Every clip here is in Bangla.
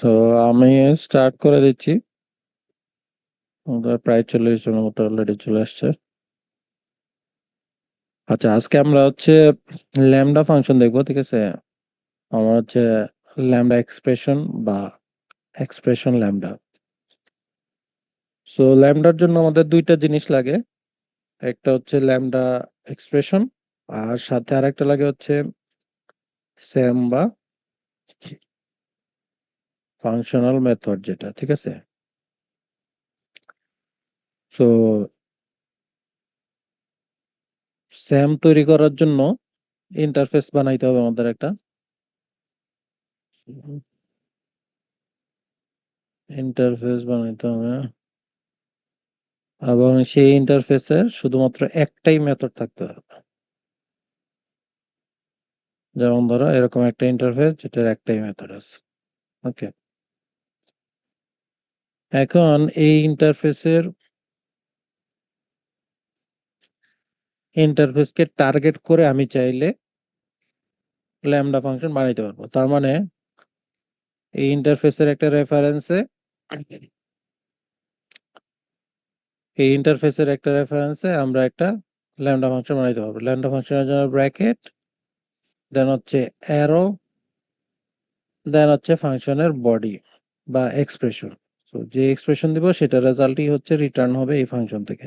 তো আমি স্টার্ট করে দিচ্ছি। প্রায় 40 জনের মতো অলরেডি চলে আসছে। আচ্ছা, আজকে আমরা ল্যামডা ফাংশন দেখবো, ঠিক আছে। আমার ল্যামডা এক্সপ্রেশন বা এক্সপ্রেশন ল্যামডা। সো ল্যামডার জন্য আমাদের দুইটা জিনিস লাগে। একটা ল্যামডা এক্সপ্রেশন, আর সাথে আরেকটা লাগে স্যাম বা ফাংশনাল মেথড, যেটা ঠিক আছে। সো স্যাম তৈরি করার জন্য ইন্টারফেস বানাইতে হবে আমাদের একটা। ইন্টারফেস বানাইতে হবে, এবং সেই ইন্টারফেসের শুধুমাত্র একটাই মেথড থাকতে হবে। যেমন ধরো এরকম একটা ইন্টারফেস যেটার একটাই মেথড আছে। ওকে, এখন এই ইন্টারফেসকে টার্গেট করে আমি চাইলে ল্যামডা ফাংশন বানাইতে পারবো। তার মানে এই ইন্টারফেসের একটা রেফারেন্সে আমরা একটা ল্যামডা ফাংশন বানাইতে পারবো। ল্যামডা ফাংশনের জন্য ব্র্যাকেট, দেন অ্যারো, দেন ফাংশনের বডি বা এক্সপ্রেশন। তো যে এক্সপ্রেশন দিব সেটা রেজাল্টই রিটার্ন হবে এই ফাংশন থেকে।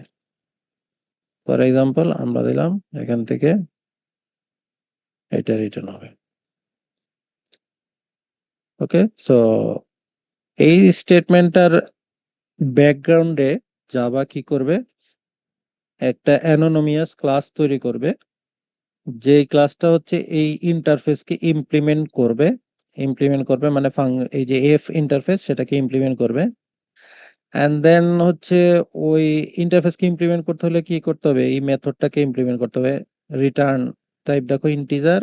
ফর এক্সাম্পল আমরা দিলাম এখান থেকে এটা রিটার্ন হবে। ওকে, সো এই স্টেটমেন্টটার ব্যাকগ্রাউন্ডে জাভা কি করবে, একটা অ্যানোনিমাস ক্লাস তৈরি করবে, যে ক্লাসটা এই ইন্টারফেসকে ইমপ্লিমেন্ট করবে মানে এই যে এফ ইন্টারফেস সেটাকে ইমপ্লিমেন্ট করবে। এন্ড দেন ওই ইন্টারফেসকে ইমপ্লিমেন্ট করতে হলে কি করতে হবে, এই মেথডটাকে ইমপ্লিমেন্ট করতে হবে। রিটার্ন টাইপ দেখো ইন্টিজার,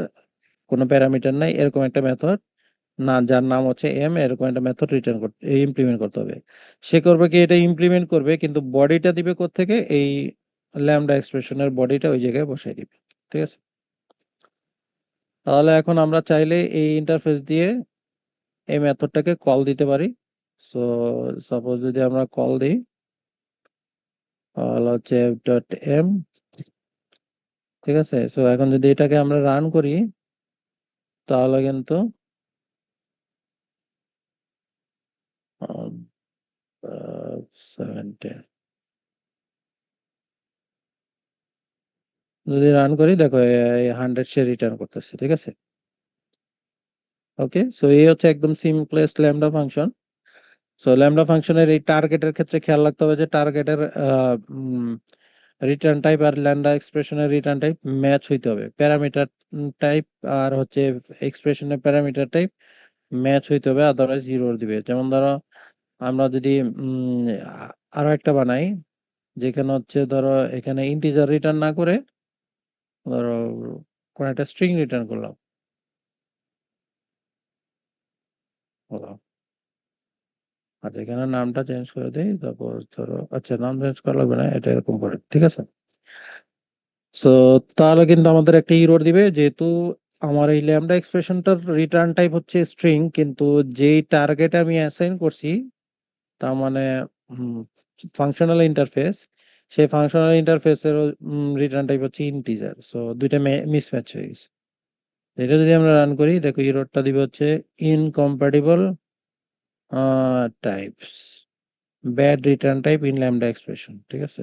কোনো প্যারামিটার নাই, এরকম একটা মেথড, না যার নাম এম, এরকম একটা মেথড রিটার্ন করতে ইমপ্লিমেন্ট করতে হবে। সে করবে কি, এটা ইমপ্লিমেন্ট করবে, কিন্তু বডিটা দিবে কোত্থেকে, এই ল্যামডা এক্সপ্রেশনের বডিটা ওই জায়গায় বসাই দিবে। ঠিক আছে, তাহলে এখন আমরা চাইলে এই ইন্টারফেস দিয়ে এই মেথডটাকে কল দিতে পারি। সো সাপোজ যদি আমরা কল দিই, কল f.m, ঠিক আছে। সো এখন যদি এটাকে আমরা রান করি, তাহলে কিন্তু 17 যদি রান করি, দেখো 100 সে রিটার্ন করতেছে, ঠিক আছে। ওকে, সো এই একদম simplest lambda function. So lambda ফাংশনের এই টার্গেটের ক্ষেত্রে খেয়াল রাখতে হবে যে টার্গেটের রিটার্ন টাইপ আর ল্যামডা এক্সপ্রেশনের রিটার্ন টাইপ ম্যাচ হইতে হবে। প্যারামিটার টাইপ আর এক্সপ্রেশনের প্যারামিটার টাইপ ম্যাচ হইতে হবে, আদারওয়াইজ জিরো দিবে। যেমন ধরো আমরা যদি আরো একটা বানাই, যেখানে ধরো এখানে ইন্টিজার রিটার্ন না করে ধরো কোন একটা স্ট্রিং রিটার্ন করলাম, হলো। আর এখানে নামটা চেঞ্জ করে দেই, তারপর ধরো আচ্ছা নাম চেঞ্জ করা লাগবে না, এটা এরকম করে, ঠিক আছে। সো তাহলে কিন্তু আমাদের একটা ইরর দিবে, যেহেতু আমার এই ল্যামডা এক্সপ্রেশনটার রিটার্ন টাইপ স্ট্রিং, কিন্তু যেই টার্গেট আমি অ্যাসাইন করছি, তার মানে ফাংশনাল ইন্টারফেস, সেই ফাংশনাল ইন্টারফেসের রিটার্ন টাইপ ইন্টিজার। সো দুইটা মিসম্যাচ হয়ে গেছে। এটা যদি আমরা রান করি, দেখো ইররটা দিবে incompatible types, bad return type in lambda expression, ঠিক আছে।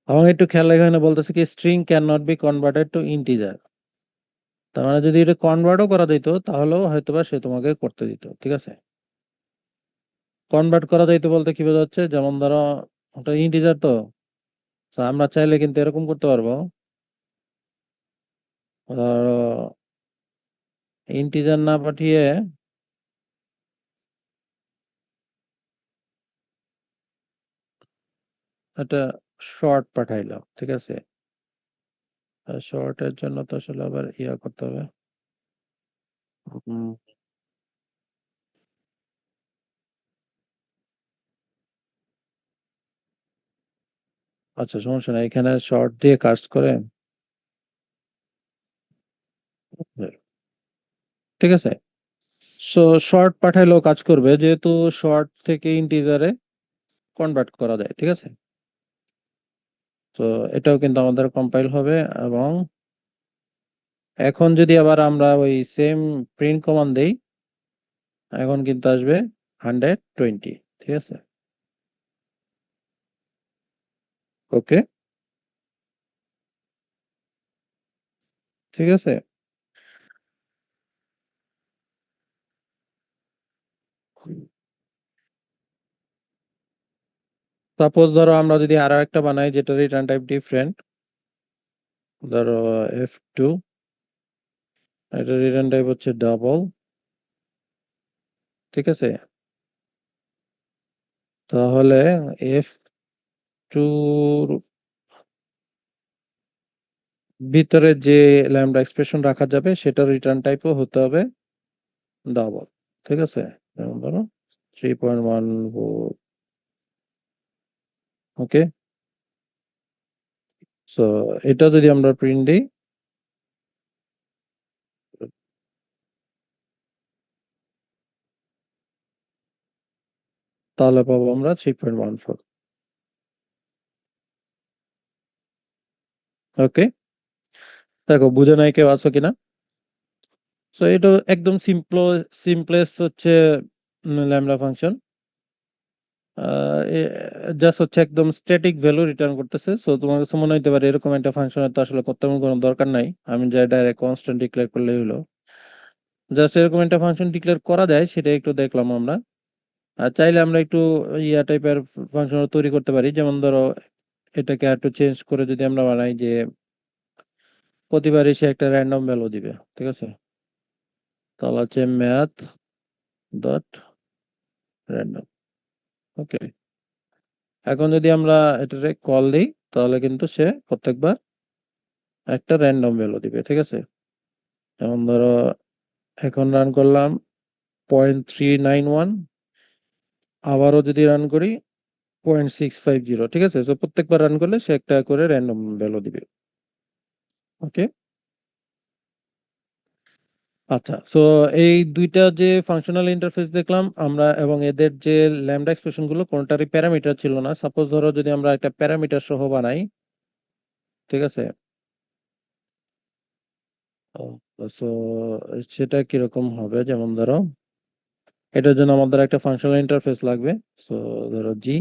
এবং একটু খেয়াল রাখা, এখানে বলতেছে কি string can not be converted to integer. তার মানে যদি এটা কনভার্টও করা যেত, তাহলেও হয়তোবা সে তোমাকে করতে দিত, ঠিক আছে। কনভার্ট করা যাইতো বলতে কি বোঝাচ্ছে, যেমন ধরো ওটা ইন্টিজার, তো তো আমরা চাইলে কিন্তু এরকম করতে পারবো, ধরো ইন্টিজার না পাঠিয়ে একটা শর্ট পাঠাইলাম, ঠিক আছে। শর্টের জন্য তো আসলে আবার ইয়া করতে হবে। হুম, আচ্ছা সমস্যা নাই, এখানে শর্ট দিয়ে কাজ করে। ঠিক আছে? সো শর্ট পাঠাইলেও কাজ করবে, যেহেতু শর্ট থেকে ইন্টিজারে কনভার্ট করা যায়। ঠিক আছে? তো এটাও কিন্তু আমাদের কম্পাইল হবে। এবং এখন যদি আবার আমরা ওই সেম প্রিন্ট কমান্ড দেই, এখন কিন্তু আসবে 120। ঠিক আছে? ওকে, ঠিক আছে। সাপোজ ধরো আমরা যদি আরো একটা বানাই যেটা রিটার্ন টাইপ ডিফারেন্ট, ধরো F2, এটা রিটার্ন টাইপ হচ্ছে ডাবল। ঠিক আছে? তাহলে F2 ভিতরে যে ল্যাম্বডা এক্সপ্রেশন রাখা যাবে সেটা রিটার্ন টাইপও হতে হবে ডাবল। ঠিক আছে? যেমন ধরো 3.1। ওকে, সো এটা যদি আমরা প্রিন্ট দিই, তাহলে পাবো আমরা 3.14। ওকে, দেখো বুঝে নাই কেউ আছো কিনা? সো এটা একদম সিম্পলেস্ট হচ্ছে ল্যামডা ফাংশন। জাস্ট হচ্ছে একদম স্ট্যাটিক ভ্যালু রিটার্ন করতেছে। সো তোমার কাছে মনে হইতে পারে এরকম একটা ফাংশনের তো আসলে করতে আমার কোনো দরকার নাই, আমি যা ডাইরেক্ট কনস্ট্যান্ট ডিক্লেয়ার করলেই হলো। জাস্ট এরকম একটা ফাংশন ডিক্লেয়ার করা যায় সেটা একটু দেখলাম আমরা। আর চাইলে আমরা একটু ইয়া টাইপের ফাংশন তৈরি করতে পারি। যেমন ধরো এটাকে একটু চেঞ্জ করে যদি আমরা বানাই যে প্রতিবারই সে একটা র্যান্ডম ভ্যালু দিবে। ঠিক আছে? তাহলে হচ্ছে ম্যাথ ডট র্যান্ডম। ওকে, এখন যদি আমরা এটাতে কল দিই তাহলে কিন্তু সে প্রত্যেকবার একটা র্যান্ডম ভ্যালু দিবে। ঠিক আছে? যেমন ধরো এখন রান করলাম 0.391, আবারও যদি রান করি 0.650। ঠিক আছে? তো প্রত্যেকবার রান করলে সে একটা করে র্যান্ডম ভ্যালু দিবে। ওকে, আচ্ছা। সো এই দুইটা যে ফাংশনাল ইন্টারফেস দেখলাম আমরা, এবং এদের যে ল্যামডা এক্সপ্রেশন গুলো কোনটারই প্যারামিটার ছিল না। সাপোজ ধরো যদি আমরা একটা প্যারামিটার সহ বানাই, ঠিক আছে? সো সেটা কিরকম হবে, যেমন ধরো এটার জন্য আমাদের একটা ফাংশনাল ইন্টারফেস লাগবে। সো ধরো জি,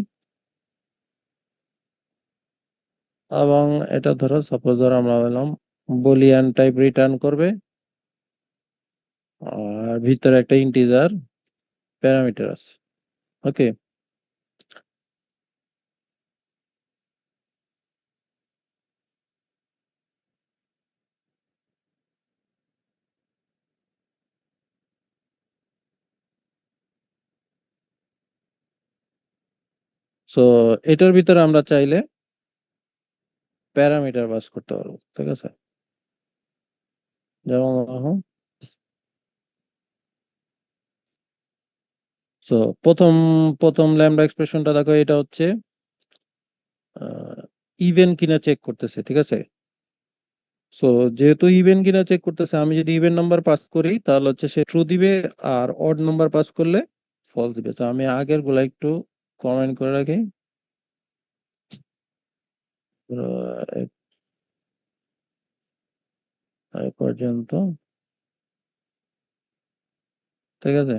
এবং এটা ধরো সাপোজ ধরো আমরা বললাম বুলিয়ান টাইপ রিটার্ন করবে, আর ভিতরে একটা ইন্টিজার প্যারামিটার আছে। ওকে, সো এটার ভিতরে আমরা চাইলে প্যারামিটার পাস করতে পারবো। ঠিক আছে? যেমন সো প্রথম প্রথম ল্যামডা এক্সপ্রেশনটা দেখো, এটা হচ্ছে ইভেন কিনা চেক করতেছে। ঠিক আছে? সো যেহেতু ইভেন কিনা চেক করতেছে, আমি যদি ইভেন নাম্বার পাস করি তাহলে হচ্ছে সে ট্রু দিবে, আর অড নাম্বার পাস করলে ফলস দিবে। তো আমি আগের গুলা একটু কমেন্ট করে রাখি। এই এই পর্যন্ত। ঠিক আছে?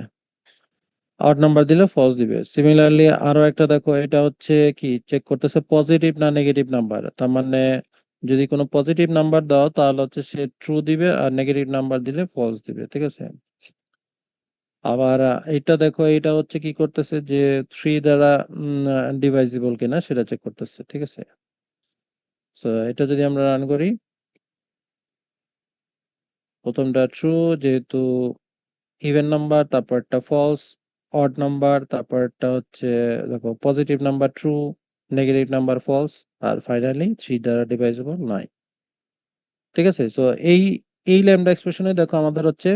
অড নাম্বার দিলে ফলস দিবে। সিমিলারলি আরো একটা দেখো, এটা হচ্ছে কি চেক করতেছে পজিটিভ না নেগেটিভ নাম্বার। তার মানে যদি কোনো পজিটিভ নাম্বার দাও তাহলে হচ্ছে সে ট্রু দিবে, আর নেগেটিভ নাম্বার দিলে ফলস দিবে। ঠিক আছে? আবার এটা দেখো, এটা হচ্ছে কি করতেছে যে 3 দ্বারা ডিভাইজিবল কিনা সেটা চেক করতেছে। ঠিক আছে? সো এটা যদি আমরা রান করি, প্রথমটা ট্রু, যেহেতু ইভেন নাম্বার, তারপরটা ফলস, অড নাম্বার, তারপরটা হচ্ছে দেখো positive number true, negative number false, আর ফাইনালি 3 দ্বারা ডিভাইজেবল নয়। ঠিক আছে? সো এই এই ল্যামডা এক্সপ্রেশনে দেখো আমাদের হচ্ছে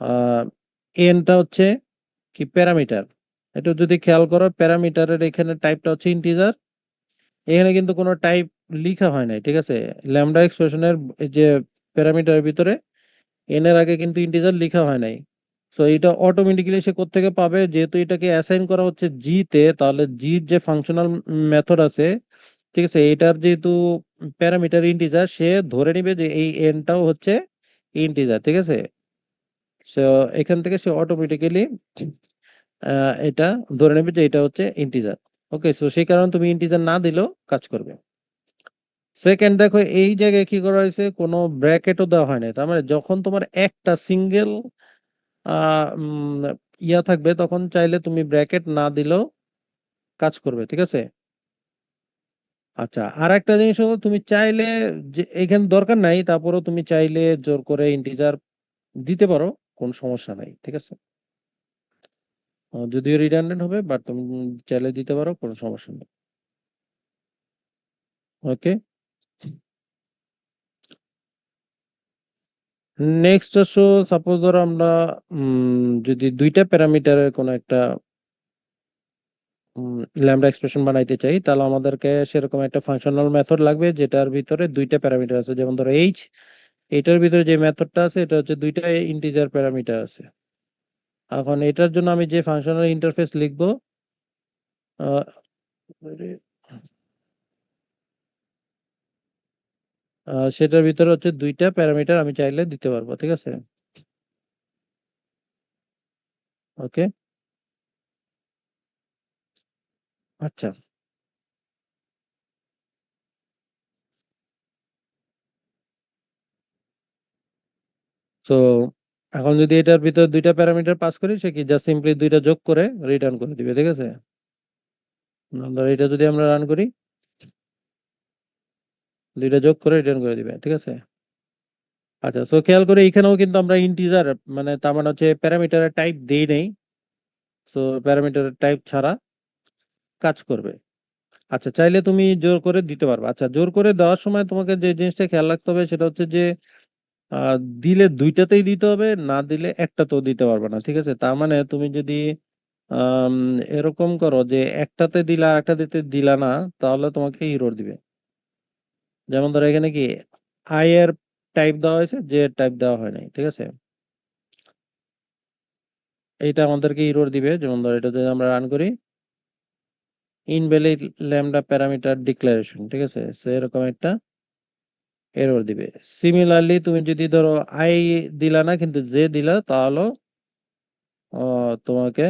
আহ এনটা হচ্ছে কি প্যারামিটার। এটা যদি খেয়াল করো, প্যারামিটারের এখানে টাইপটা হচ্ছে ইন্টিজার। এখানে কিন্তু কোনো টাইপ লিখা হয় নাই। ঠিক আছে? ল্যামডা এক্সপ্রেশনের যে প্যারামিটারের ভিতরে এন এর আগে কিন্তু ইন্টিজার লেখা হয় নাই। সো এটা অটোমেটিক্যালি সে কোত্থেকে পাবে, যেহেতু এটাকে অ্যাসাইন করা হচ্ছে জি তে, তাহলে জির যে ফাংশনাল মেথড আছে, ঠিক আছে, এটার যেহেতু প্যারামিটার ইন্টিজার, সে ধরে নিবে যে এই এনটাও হচ্ছে ইন্টিজার, ঠিক আছে। সো এখান থেকে সে অটোমেটিক্যালি এটা ধরে নেবে যে এটা হচ্ছে ইন্টিজার। ওকে, সো সেই কারণে তুমি ইন্টিজার না দিলেও কাজ করবে। সেকেন্ড, দেখো এই জায়গায় কি করা হয়েছে, কোনো ব্র্যাকেটও দেওয়া হয় না। তার মানে যখন তোমার একটা সিঙ্গেল ইয়া থাকবে, তখন চাইলে তুমি ব্র্যাকেট না দিলেও কাজ করবে, ঠিক আছে। আচ্ছা, আর একটা জিনিস হলো, তুমি চাইলে, যে এখানে দরকার নাই, তারপরেও তুমি চাইলে জোর করে ইন্টিজার দিতে পারো, কোনো সমস্যা নাই, ঠিক আছে। যদিও রিডান্ডেন্ট হবে, বাট তুমি চাইলে দিতে পারো, কোনো সমস্যা নেই। ওকে, নেক্সট আসো, সাপোজ ধরো আমরা যদি দুইটা প্যারামিটারের কোনো একটা ল্যাম্বডা এক্সপ্রেশন বানাইতে চাই, তাহলে আমাদেরকে সেরকম একটা ফাংশনাল মেথড লাগবে যেটার ভিতরে দুইটা প্যারামিটার আছে। যেমন ধরো এইচ, এটার ভিতরে যে মেথডটা আছে এটা হচ্ছে দুইটা ইন্টিজার প্যারামিটার আছে। এখন এটার জন্য আমি যে ফাংশনাল ইন্টারফেস লিখবো, আহ, সেটার ভিতরে হচ্ছে দুইটা প্যারামিটার আমি চাইলে দিতে পারবো, ঠিক আছে। ওকে, আচ্ছা। তো এখন যদি এটার ভিতরে দুইটা প্যারামিটার পাস করি, সে কি জাস্ট সিম্পলি দুইটা যোগ করে রিটার্ন করে দিবে, ঠিক আছে। ধরো এটা যদি আমরা রান করি, দুইটা যোগ করে রিটার্ন করে দিবে, ঠিক আছে। আচ্ছা, সো খেয়াল করে এখানেও কিন্তু আমরা ইন্টিজার, মানে তার মানে হচ্ছে প্যারামিটারের টাইপ দেই নেই। সো প্যারামিটারের টাইপ ছাড়া কাজ করবে। আচ্ছা, চাইলে তুমি জোর করে দিতে পারবে। আচ্ছা, জোর করে দেওয়ার সময় তোমাকে যে জিনিসটা খেয়াল রাখতে হবে সেটা হচ্ছে যে দিলে দুইটাতেই দিতে হবে, না দিলে একটাতেও দিতে পারবে না, ঠিক আছে। তার মানে তুমি যদি আম, এরকম করো যে একটাতে দিলা আর একটা দিতে দিলা না, তাহলে তোমাকে ইরর দিবে। যেমন ধরো এখানে কি আই এর টাইপ দেওয়া হয়েছে, জে এর টাইপ দেওয়া হয় নাই, ঠিক আছে। এইটা আমাদেরকে ইরর দিবে। যেমন ধরো এটা যদি আমরা রান করি, ইনভ্যালিড ল্যাম্বডা প্যারামিটার ডিক্লারেশন, ঠিক আছে, সো এরকম একটা এরর দিবে। সিমিলারলি তুমি যদি ধরো আই দিলা না কিন্তু জে দিলা, তাহলে তোমাকে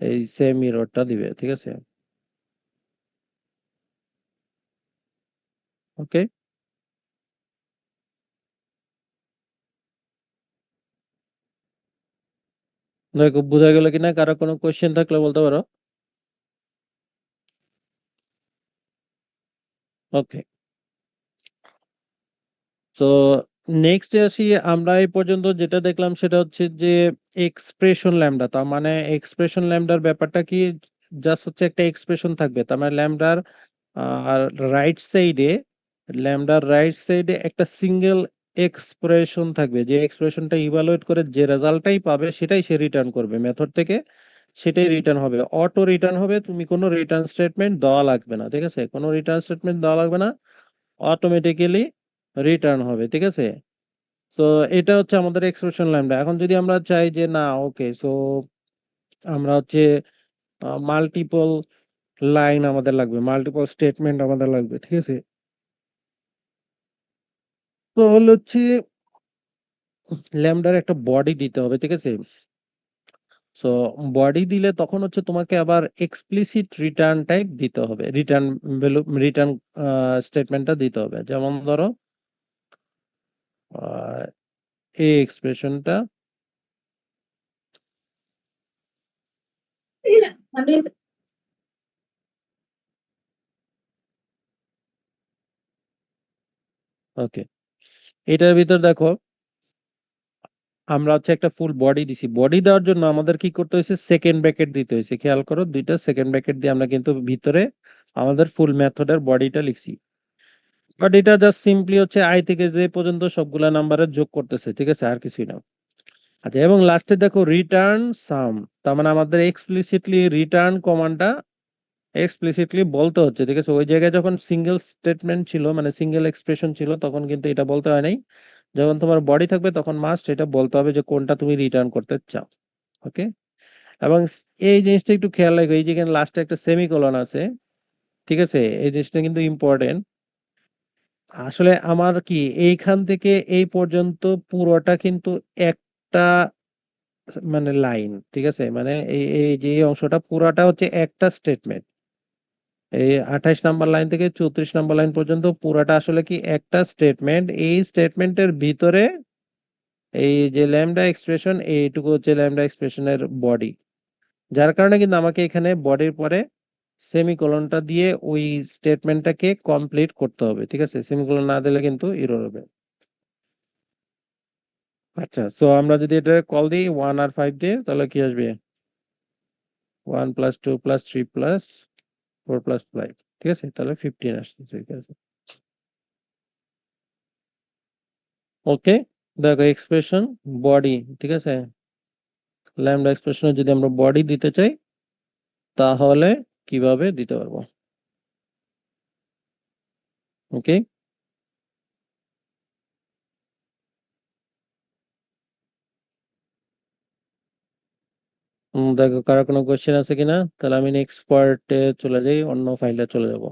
এই সেম এররটা দিবে, ঠিক আছে। ওকে, দেখো বোঝা গেল কিনা, কারো কোনো কোয়েশ্চেন থাকলে বলতে পারো। ওকে, তো নেক্সট আসি। আমরা এই পর্যন্ত যেটা দেখলাম সেটা হচ্ছে যে এক্সপ্রেশন ল্যামডা। তার মানে এক্সপ্রেশন ল্যামডার ব্যাপারটা কি, জাস্ট হচ্ছে একটা এক্সপ্রেশন থাকবে। তার মানে ল্যামডার আর রাইট সাইডে, ল্যামডার রাইট সাইডে একটা সিঙ্গেল এক্সপ্রেশন থাকবে, যে এক্সপ্রেশনটা ইভালুয়েট করে যে রেজাল্টটাই পাবে সেটাই সে রিটার্ন করবে মেথড থেকে, সেটাই রিটার্ন হবে, অটো রিটার্ন হবে। তুমি কোনো রিটার্ন স্টেটমেন্ট দেওয়া লাগবে না, ঠিক আছে, কোনো রিটার্ন স্টেটমেন্ট দেওয়া লাগবে না, অটোমেটিক্যালি রিটার্ন হবে, ঠিক আছে। তো এটা হচ্ছে আমাদের এক্সপ্রেশন ল্যামডা। এখন যদি আমরা চাই যে না, ওকে, সো আমরা হচ্ছে মাল্টিপল লাইন আমাদের লাগবে, মাল্টিপল স্টেটমেন্ট আমাদের লাগবে, ঠিক আছে, তাহলে হচ্ছে ল্যামডার একটা বডি দিতে হবে, ঠিক আছে। সো বডি দিলে তখন হচ্ছে তোমাকে আবার এক্সপ্লিসিট রিটার্ন টাইপ দিতে হবে, রিটার্ন ভ্যালু, রিটার্ন স্টেটমেন্টটা দিতে হবে। যেমন ধরো আহ, এই এক্সপ্রেশনটা, ওকে, এটার ভিতর দেখো আমরা হচ্ছে একটা ফুল বডি দিছি। বডি দেওয়ার জন্য আমাদের কি করতে হয়েছে, সেকেন্ড ব্র্যাকেট দিতে হয়েছে। খেয়াল করো, দুইটা সেকেন্ড ব্র্যাকেট দিয়ে আমরা কিন্তু ভিতরে আমাদের ফুল মেথডের বডিটা লিখছি। বাট এটা জাস্ট সিম্পলি হচ্ছে আই থেকে যে পর্যন্ত সবগুলা নাম্বারের যোগ করতেছে, ঠিক আছে, আর কিছুই না। আচ্ছা, এবং লাস্টে দেখো রিটার্ন সাম। তার মানে আমাদের এক্সপ্লিসিটলি রিটার্ন কমান্ডটা এক্সপ্লিসিটলি বলতে হচ্ছে, ঠিক আছে। ওই জায়গায় যখন সিঙ্গেল স্টেটমেন্ট ছিল, মানে সিঙ্গেল এক্সপ্রেশন ছিল, তখন কিন্তু এটা বলতে হয় নাই। যখন তোমার বডি থাকবে তখন মাস্ট এটা বলতে হবে যে কোনটা তুমি রিটার্ন করতে চাও। ওকে, এবং এই জিনিসটা একটু খেয়াল রাখবে, এই যেখানে লাস্টে একটা সেমিকোলন আছে, ঠিক আছে, এই জিনিসটা কিন্তু ইম্পর্টেন্ট। আসলে আমার কি এইখান থেকে এই পর্যন্ত পুরোটা কিন্তু একটা মানে লাইন, ঠিক আছে, মানে এই এই যে এই অংশটা পুরাটা হচ্ছে একটা স্টেটমেন্ট। এই 28 নাম্বার লাইন থেকে 34 নাম্বার লাইন পর্যন্ত পুরাটা আসলে কি একটা স্টেটমেন্ট। এই স্টেটমেন্টের ভিতরে এই যে ল্যামডা এক্সপ্রেশন, এইটুকু হচ্ছে ল্যামডা এক্সপ্রেশনের বডি। যার কারণে কিন্তু আমাকে এখানে বডির পরে সেমিকোলনটা দিয়ে ওই স্টেটমেন্টটাকে কমপ্লিট করতে হবে, ঠিক আছে, সেমিকোলন না দিলে কিন্তু এরর হবে। আচ্ছা, সো আমরা যদি এটা কল দিই 1 আর 5 দিয়ে, তাহলে কি আসবে? 1 + 2 + 3 + 4 + 5, ঠিক আছে, তাহলে 15 আসছে, ঠিক আছে। ওকে, দেখো এক্সপ্রেশন বডি, ঠিক আছে, ল্যামডা এক্সপ্রেশনে যদি আমরা বডি দিতে চাই তাহলে কিভাবে দিতে পারবো? ওকে, দেখো কারো কোনো কোশ্চেন আছে কিনা, তাহলে আমি নেক্সট পার্টে চলে যাই, অন্য ফাইলে চলে যাব।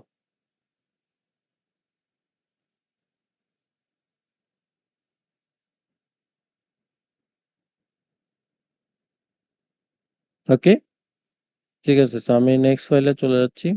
ওকে, ঠিক আছে, তো আমি নেক্সট ফাইলে চলে যাচ্ছি।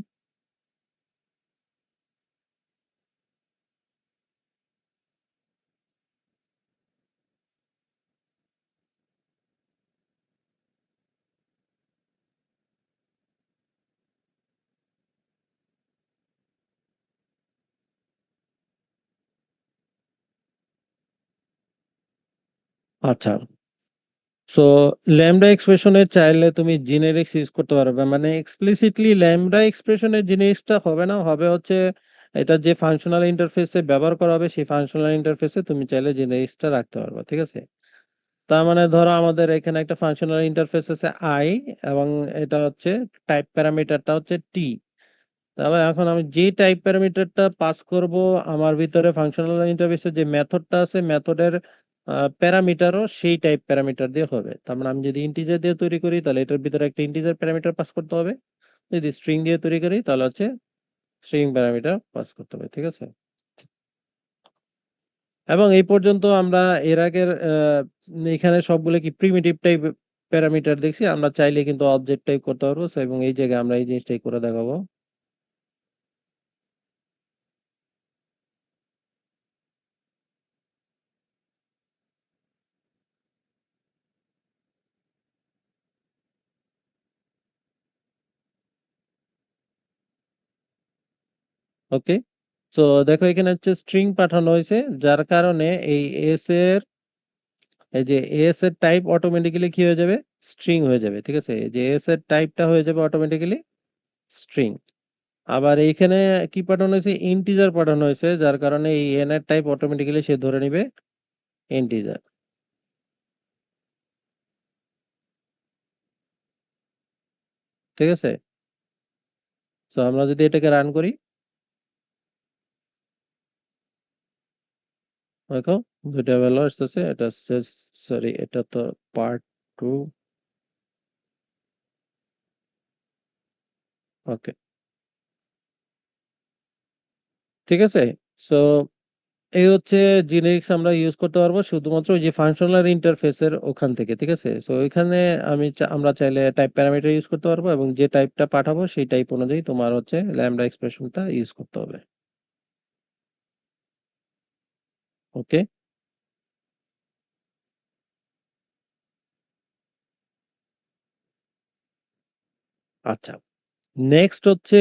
আচ্ছা, সো ল্যামডা এক্সপ্রেশনে চাইলে তুমি জেনেরিক্স ইউজ করতে পারবে, মানে এক্সপ্লিসিটলি ল্যামডা এক্সপ্রেশনের জিনিসটা হবে না, হবে হচ্ছে এটা যে ফাংশনাল ইন্টারফেসে ব্যবহার করা হবে সেই ফাংশনাল ইন্টারফেসে তুমি চাইলে জেনেরিক্সটা রাখতে পারবে, ঠিক আছে। তার মানে ধরো আমাদের এখানে একটা ফাংশনাল ইন্টারফেস আছে আই, এবং এটা হচ্ছে টাইপ প্যারামিটারটা হচ্ছে টি। তাহলে এখন আমি যে টাইপ প্যারামিটারটা পাস করব, আমার ভিতরে ফাংশনাল ইন্টারফেসে যে মেথডটা আছে মেথডের প্যারামিটারও সেই টাইপ প্যারামিটার দিয়ে হবে। তার মানে আমি যদি ইন্টিজার দিয়ে তৈরি করি তাহলে এটার ভিতরে একটা ইন্টিজার প্যারামিটার পাস করতে হবে, যদি স্ট্রিং দিয়ে তৈরি করি তাহলে হচ্ছে স্ট্রিং প্যারামিটার পাস করতে হবে, ঠিক আছে। এবং এই পর্যন্ত আমরা এর আগের এখানে সবগুলো কি প্রিমিটিভ টাইপ প্যারামিটার দেখছি, আমরা চাইলে কিন্তু অবজেক্ট টাইপ করতে পারবো। So, এবং এই জায়গায় আমরা এই জিনিসটাই করে দেখাবো। ওকে, তো দেখো এখানে হচ্ছে স্ট্রিং পাঠানো হয়েছে, যার কারণে এই এস এর এই যে এস এর টাইপ অটোমেটিক্যালি কি হয়ে যাবে? স্ট্রিং হয়ে যাবে, ঠিক আছে, এই যে এস এর টাইপটা হয়ে যাবে অটোমেটিক্যালি স্ট্রিং। আবার এইখানে কি পাঠানো হয়েছে? ইন্টিজার পাঠানো হয়েছে, যার কারণে এই এন এর টাইপ অটোমেটিক্যালি সে ধরে নিবে ইন্টিজার, ঠিক আছে। তো আমরা যদি এটাকে রান করি, দেখো দুইটা ভ্যালু আসতেছে, এটা হচ্ছে, সরি এটা তো পার্ট 2। ওকে, ঠিক আছে। সো এই হচ্ছে জিনেরিক্স আমরা ইউজ করতে পারবো শুধুমাত্র ওই যে ফাংশনাল ইন্টারফেসের ওখান থেকে, ঠিক আছে। সো এখানে আমরা চাইলে টাইপ প্যারামিটার ইউজ করতে পারবো, এবং যে টাইপটা পাঠাবো সেই টাইপ অনুযায়ী তোমার হচ্ছে ল্যামডা এক্সপ্রেশনটা ইউজ করতে হবে। ওকে, আচ্ছা, নেক্সট হচ্ছে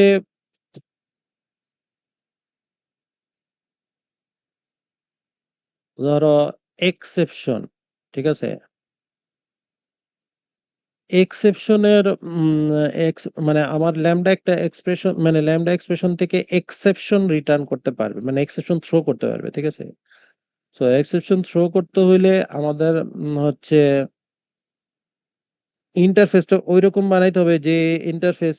ধরো এক্সেপশন, ঠিক আছে। এক্সেপশনের মানে আমার ল্যামডা একটা এক্সপ্রেশন, মানে ল্যামডা এক্সপ্রেশন থেকে এক্সেপশন রিটার্ন করতে পারবে, মানে এক্সেপশন থ্রো করতে পারবে, ঠিক আছে। সো এক্সেপশন থ্রো করতে হইলে আমাদের হচ্ছে ইন্টারফেসটা ঐরকম বানাইতে হবে যে ইন্টারফেস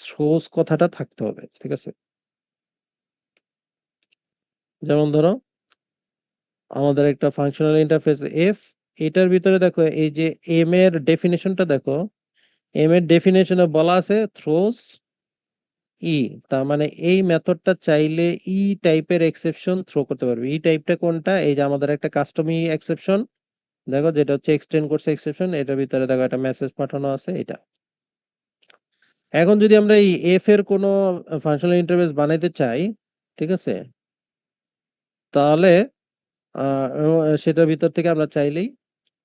থ্রোস কথাটা থাকতে হবে, ঠিক আছে। যেমন ধরো আমাদের একটা ফাংশনাল ইন্টারফেস এফ, এটার ভিতরে দেখো এই যে এম এর ডেফিনেশনটা দেখো, এম এর ডেফিনেশনে বলা আছে থ্রোস ই, তার মানে এই মেথডটা চাইলে ই টাইপের এক্সেপশন থ্রো করতে পারবে। ই টাইপটা কোনটা? এই যে আমাদের একটা কাস্টম ই এক্সেপশন দেখো, যেটা হচ্ছে এক্সটেন্ড করছে এক্সেপশন, এটার ভিতরে দেখো একটা মেসেজ পাঠানো আছে এটা। এখন যদি আমরা এই এফ এর কোনো ফাংশনাল ইন্টারফেস বানাইতে চাই, ঠিক আছে, তাহলে সেটার ভিতর থেকে আমরা চাইলেই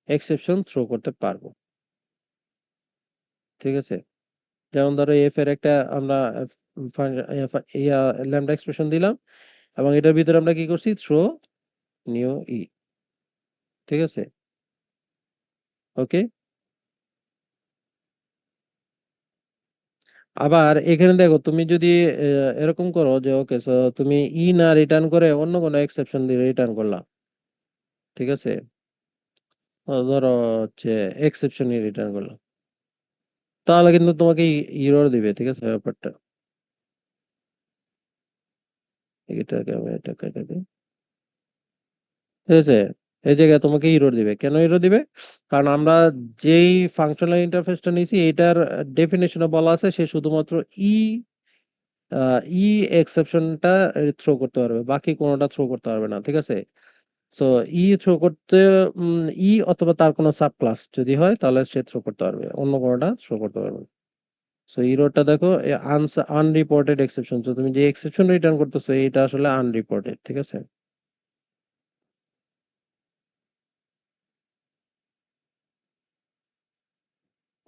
এক্সেপশন থ্রো করতে পারবো, ঠিক আছে। যেমন ধরো এফ এর একটা আমরা ল্যাম্ডা এক্সপ্রেশন দিলাম, এবং এটার ভিতরে আমরা কি করছি, থ্রো নিউ ই, ঠিক আছে, ওকে। আবার এখানে দেখো তুমি যদি এরকম করো যে ওকে, সো তুমি ই না রিটার্ন করে অন্য কোনো এক্সেপশন দিয়ে রিটার্ন করলাম, ঠিক আছে, ধরো হচ্ছে এক্সেপশন রিটার্ন করলাম, তাহলে কিন্তু তোমাকে ইরর দিবে, ঠিক আছে ব্যাপারটা। এটাকে আমি এটা কেটে দিই, ঠিক আছে। এই জায়গায় তোমাকে ইরর দিবে, কেন ইরর দিবে? কারণ আমরা যেই ফাংশনাল ইন্টারফেসটা নিয়েছি এটার ডেফিনেশনে বলা আছে সে শুধুমাত্র ই ই এক্সেপশনটা থ্রো করতে পারবে, বাকি কোনোটা থ্রো করতে পারবে না, ঠিক আছে। সো ই থ্রো করতে ই অথবা তার কোনো সাব ক্লাস যদি হয় তাহলে সে থ্রো করতে পারবে, অন্য কোনোটা থ্রো করতে পারবে না। সো ইরোরটা দেখো আনরিপোর্টেড এক্সেপশন, তো তুমি যে এক্সেপশন রিটার্ন করতেছো এটা আসলে আনরিপোর্টেড, ঠিক আছে,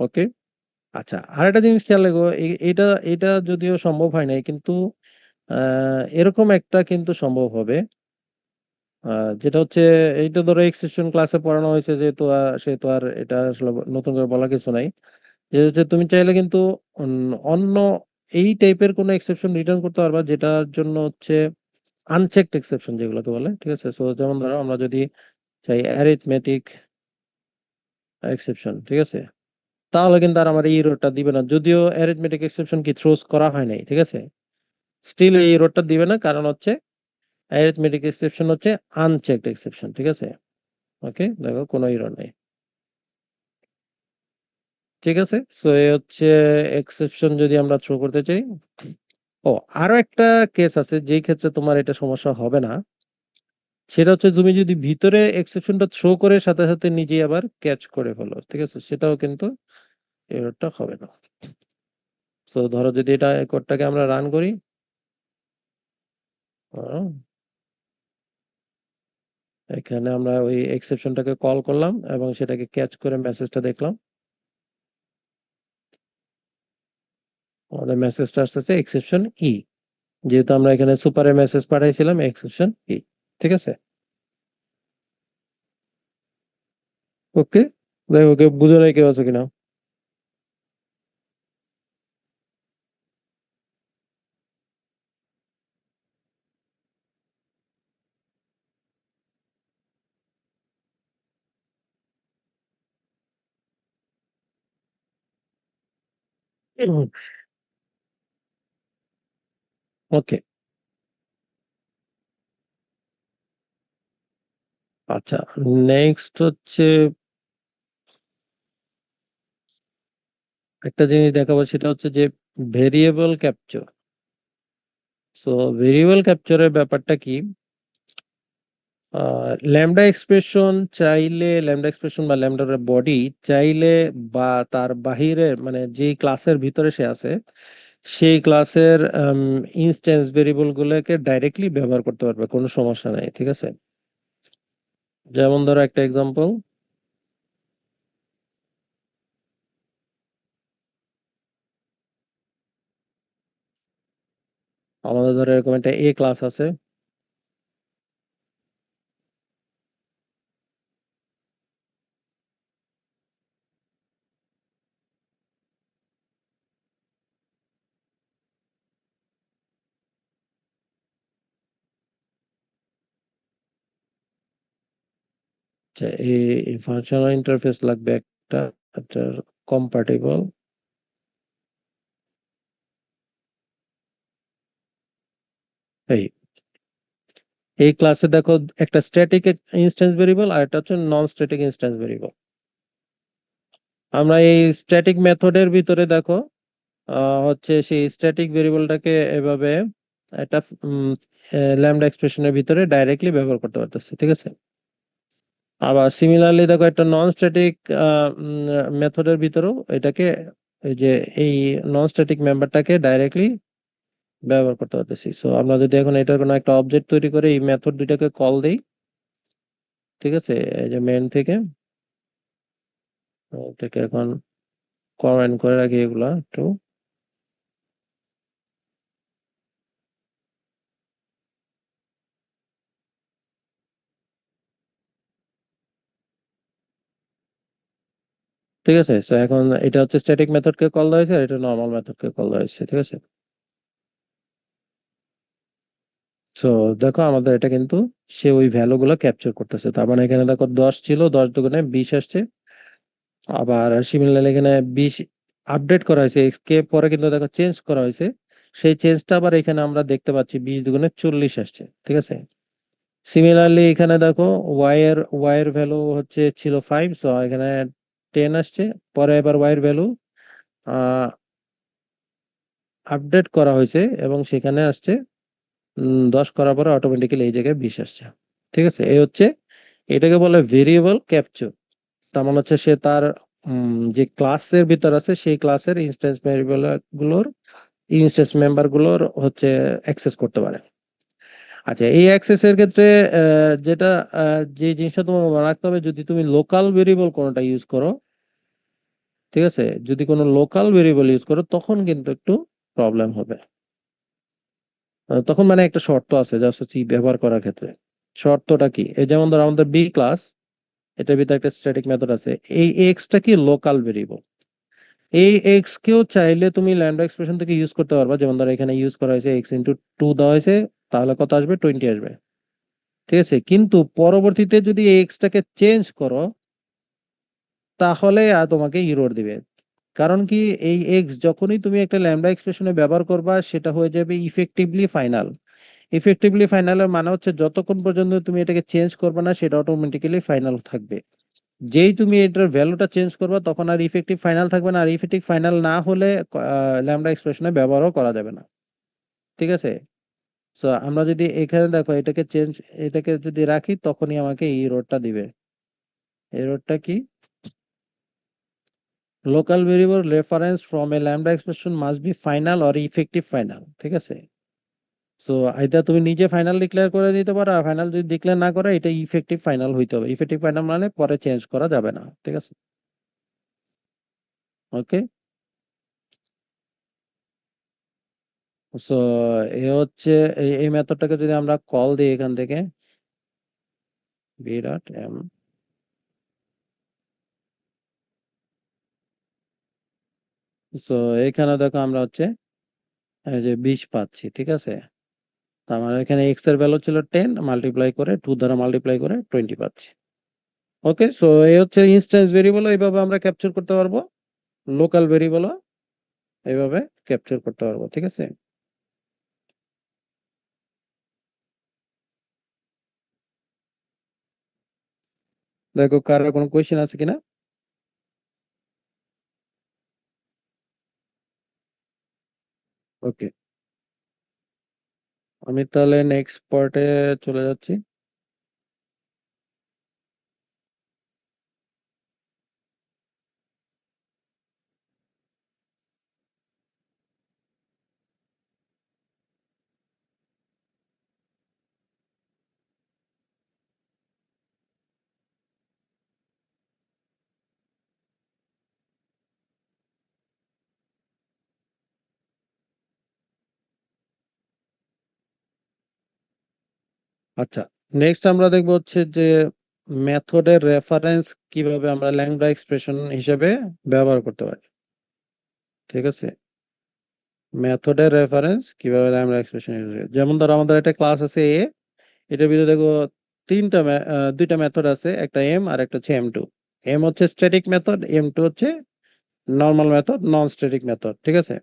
ওকে। আচ্ছা, আরেকটা জিনিস খেয়াল রাখো, এটা এটা যদিও সম্ভব হয় নাই, কিন্তু এরকম একটা কিন্তু সম্ভব হবে, যেটা হচ্ছে এইটা ধরো এক্সেপশন ক্লাসে পড়ানো হয়েছে যেহেতু, সেহেতু আর এটা আসলে নতুন করে বলা কিছু নাই। যে হচ্ছে তুমি চাইলে কিন্তু অন্য এই টাইপের কোনো এক্সেপশন রিটার্ন করতে পারবা, যেটার জন্য হচ্ছে আনচেকড এক্সেপশন যেগুলোকে বলে, ঠিক আছে। সো যেমন ধরো আমরা যদি চাই অ্যারিথমেটিক এক্সেপশন, ঠিক আছে, তাহলে কিন্তু আর আমার এই এররটা দিবে না, যদিও অ্যারিথমেটিক এক্সেপশন কি থ্রোস করা হয় নাই, ঠিক আছে, স্টিল এই এররটা দিবে না, কারণ হচ্ছে অ্যারিথমেটিক এক্সেপশন হচ্ছে আনচেকড এক্সেপশন, ঠিক আছে, ওকে। দেখো কোনো এরর নেই, ঠিক আছে। সো এই হচ্ছে এক্সেপশন যদি আমরা থ্রো করতে চাই। ও, আরো একটা কেস আছে যেই ক্ষেত্রে তোমার এটা সমস্যা হবে না, সেটা হচ্ছে তুমি যদি ভিতরে এক্সেপশনটা থ্রো করে সাথে সাথে নিজে আবার ক্যাচ করে ফেলো, ঠিক আছে, সেটাও কিন্তু এররটা হবে না। তো ধরো যদি এটা কোডটাকে আমরা রান করি, আহ, এখানে আমরা ওই এক্সেপশনটাকে কল করলাম এবং সেটাকে ক্যাচ করে মেসেজটা দেখলাম, আমাদের মেসেজটা আসতেছে এক্সেপশন ই, যেহেতু আমরা এখানে সুপারে মেসেজ পাঠাইছিলাম এক্সেপশন ই, ঠিক আছে, ওকে। দেখো ওকে বুঝো নাই কেউ আছে কিনা। ওকে, আচ্ছা, নেক্সট হচ্ছে একটা জিনিস দেখাবো, সেটা হচ্ছে যে ভেরিয়েবল ক্যাপচার। সো ভেরিয়েবল ক্যাপচারের ব্যাপারটা কি, ল্যামডা এক্সপ্রেশন চাইলে, ল্যামডা এক্সপ্রেশন বা ল্যামডার বডি চাইলে, বা তার বাহিরে মানে যেই ক্লাসের ভিতরে সে আছে সেই ক্লাসের ইনস্ট্যান্স ভেরিয়েবল গুলোকে ডাইরেক্টলি ব্যবহার করতে পারবে, কোনো সমস্যা নাই, ঠিক আছে। যেমন ধরো একটা এক্সাম্পল, আমাদের ধরো এরকম একটা এ ক্লাস আছে, আচ্ছা, এই ফাংশনাল ইন্টারফেস লাগবে একটা, এটার কম্পাটিবল, এই এই ক্লাসে দেখো একটা স্ট্যাটিক ইনস্ট্যান্স ভেরিয়েবল আর একটা হচ্ছে নন স্ট্যাটিক ইনস্ট্যান্স ভেরিয়েবল। আমরা এই স্ট্যাটিক মেথডের ভিতরে দেখো হচ্ছে সেই স্ট্যাটিক ভেরিয়েবলটাকে এভাবে একটা ল্যামডা এক্সপ্রেশনের ভিতরে ডাইরেক্টলি ব্যবহার করতে পারতেছে, ঠিক আছে। আবার সিমিলারলি দেখো একটা নন স্ট্যাটিক মেথডের ভিতরেও এটাকে, এই যে এই নন স্ট্যাটিক মেম্বারটাকে ডাইরেক্টলি ব্যবহার করতে পারতেছি। সো আমরা যদি এখন এটার কোনো একটা অবজেক্ট তৈরি করে এই মেথড দুইটাকে কল দেই, ঠিক আছে, এই যে মেন থেকে এটাকে এখন কমেন্ট করে রাখি এগুলা একটু। ঠিক আছে, সো এখন এটা হচ্ছে স্ট্যাটিক মেথডকে কল দেওয়া হয়েছে আর এটা নর্মাল মেথডকে কল দেওয়া হয়েছে, ঠিক আছে। সো দেখো আমাদের এটা কিন্তু সে ওই ভ্যালু গুলো ক্যাপচার করতেছে। তার মানে এখানে দেখো 10 ছিল, 10 দুগুণে 20 আসছে। আবার সিমিলারলি এখানে 20 আপডেট করা হয়েছে, এক্স কে পরে কিন্তু দেখো চেঞ্জ করা হয়েছে। সেই চেঞ্জটা আবার এখানে আমরা দেখতে পাচ্ছি 20 দুগুণে 40 আসছে, ঠিক আছে। সিমিলারলি এখানে দেখো ওয়াই এর ভ্যালু হচ্ছে ছিল 5, সো এখানে 10 আসছে। পরে এবার ওয়াই এর ভ্যালু আপডেট করা হয়েছে এবং সেখানে আসছে 10 করার পরে অটোমেটিক্যালি এই জায়গায় 20 আসছে, ঠিক আছে। এই হচ্ছে, এটাকে বলে ভেরিয়েবল ক্যাপচার। তার মানে হচ্ছে সে তার যে ক্লাসের ভিতর আছে সেই ক্লাসের ইনস্ট্যান্স ভেরিয়েবল গুলোর ইনস্ট্যান্স মেম্বার গুলোর হচ্ছে অ্যাক্সেস করতে পারে। আচ্ছা, এই অ্যাক্সেস এর ক্ষেত্রে যেটা যে জিনিসটা তোমাকে মনে রাখতে হবে, যদি তুমি লোকাল ভেরিয়েবল কোনোটা ইউজ করো, ঠিক আছে, যদি কোনো লোকাল ভেরিয়েবল ইউজ করো তখন কিন্তু একটু প্রবলেম হবে। তখন মানে একটা শর্ত আছে জাস্ট হচ্ছে ব্যবহার করার ক্ষেত্রে। শর্তটা কি, এই যেমন ধরো আমাদের বি ক্লাস, এটার ভিতরে একটা স্ট্যাটিক মেথড আছে। এই এক্সটা কি লোকাল ভেরিয়েবল। এই এক্স কেও চাইলে তুমি ল্যাম্বডা এক্সপ্রেশন থেকে ইউজ করতে পারবা। যেমন ধরো এখানে ইউজ করা হয়েছে এক্স ইন্টু 2 দেওয়া হয়েছে, তাহলে কত আসবে, 20 আসবে, ঠিক আছে। কিন্তু পরবর্তীতে যদি এই এক্সটাকে চেঞ্জ করো তাহলে তোমাকে ইরর দিবে। কারণ কি, এই এক্স যখনই তুমি একটা ল্যাম্বডা এক্সপ্রেশনে ব্যবহার করবা সেটা হয়ে যাবে ইফেক্টিভলি ফাইনাল। ইফেক্টিভলি ফাইনালের মানে হচ্ছে যতক্ষণ পর্যন্ত তুমি এটাকে চেঞ্জ করবে না সেটা অটোমেটিক্যালি ফাইনাল থাকবে। যেই তুমি এটার ভ্যালুটা চেঞ্জ করবে তখন আর ইফেক্টিভ ফাইনাল থাকবে না, আর ইফেক্টিভ ফাইনাল না হলে ল্যামডা এক্সপ্রেশনে ব্যবহারও করা যাবে না, ঠিক আছে। সো আমরা যদি এখানে দেখো এটাকে চেঞ্জ, এটাকে যদি রাখি তখনই আমাকে এই এররটা দিবে। এররটা কি, local variable reference from a lambda expression must be final or effective final, ঠিক আছে। সো এটা তুমি নিজে ফাইনাল ডিক্লেয়ার করে দিতে পারো, আর ফাইনাল যদি ডিক্লেয়ার না করে এটা ইফেক্টিভ ফাইনাল হইতে হবে। ইফেক্টিভ ফাইনাল মানে পরে চেঞ্জ করা যাবে না, ঠিক আছে। ওকে, সো এ হচ্ছে এই মেথডটাকে যদি আমরা কল দিই এখান থেকে বিরাট এম, সো এখানে দেখো আমরা হচ্ছে এই যে 20 পাচ্ছি, ঠিক আছে। তো আমার এখানে এক্স এর ভ্যালু ছিল 10, মাল্টিপ্লাই করে 2 দ্বারা মাল্টিপ্লাই করে 20 পাচ্ছি। ওকে, সো এই হচ্ছে ইনস্ট্যান্স ভেরিয়েবল, এইভাবে আমরা ক্যাপচার করতে পারবো। লোকাল ভেরিয়েবল এইভাবে ক্যাপচার করতে পারবো, ঠিক আছে। দেখো কারোর কোনো কোয়েশ্চেন আছে কিনা। ওকে, আমি তাহলে নেক্সট পার্টে চলে যাচ্ছি। আচ্ছা, নেক্সট আমরা দেখবো হচ্ছে যে মেথডের রেফারেন্স কিভাবে আমরা ল্যাংড়া এক্সপ্রেশন হিসেবে ব্যবহার করতে পারি, ঠিক আছে। মেথডের রেফারেন্স কিভাবে ল্যাংড়া এক্সপ্রেশন হিসেবে, যেমন ধরো আমাদের একটা ক্লাস আছে এ, এটার ভিতরে দেখো দুইটা মেথড আছে, একটা এম আর একটা হচ্ছে এম টু। এম হচ্ছে স্ট্যাটিক মেথড, এম টু হচ্ছে normal method, non static method, ঠিক আছে।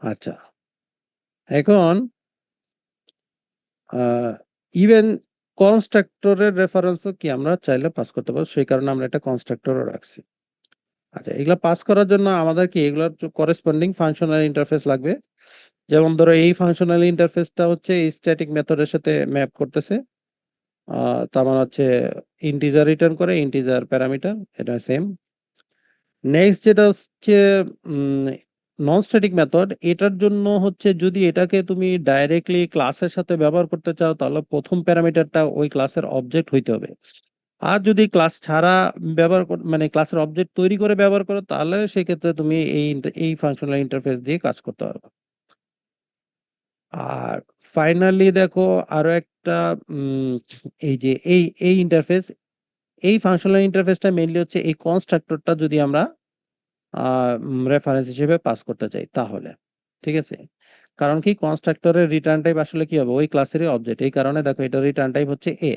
আচ্ছা, এখন ইভেন কনস্ট্রাক্টরের রেফারেন্সও কি আমরা চাইলে পাস করতে পারবো, সেই কারণে আমরা একটা কনস্ট্রাক্টরও রাখছি। আচ্ছা, এগুলা পাস করার জন্য আমাদের কি এগুলোর করেসপন্ডিং ফাংশনাল ইন্টারফেস লাগবে। যেমন ধরো এই ফাংশনাল ইন্টারফেসটা হচ্ছে স্ট্যাটিক মেথডের সাথে ম্যাপ করতেছে। তার মানে হচ্ছে ইন্টিজার রিটার্ন করে, ইন্টিজার প্যারামিটার, এটা সেম। নেক্সট যেটা হচ্ছে নন স্ট্যাটিক মেথড, এটার জন্য হচ্ছে যদি এটাকে তুমি ডাইরেক্টলি ক্লাসের সাথে ব্যবহার করতে চাও তাহলে প্রথম প্যারামিটারটা ওই ক্লাসের অবজেক্ট হইতে হবে। আর যদি ক্লাস ছাড়া মানে ক্লাসের অবজেক্ট তৈরি করে ব্যবহার করো তাহলে সেক্ষেত্রে তুমি এই ফাংশনাল ইন্টারফেস দিয়ে কাজ করতে পারবে। আর ফাইনালি দেখো আরো একটা উম, এই যে এই ইন্টারফেস, এই ফাংশনাল ইন্টারফেসটা মেইনলি হচ্ছে এই কনস্ট্রাক্টরটা যদি আমরা রেফারেন্স হিসেবে পাস করতে চাই তাহলে, ঠিক আছে। কারণ কি কনস্ট্রাক্টরের রিটার্ন টাইপ আসলে কি হবে, ওই ক্লাসেরই অবজেক্ট, এই কারণে দেখো এটা রিটার্ন টাইপ হচ্ছে এ।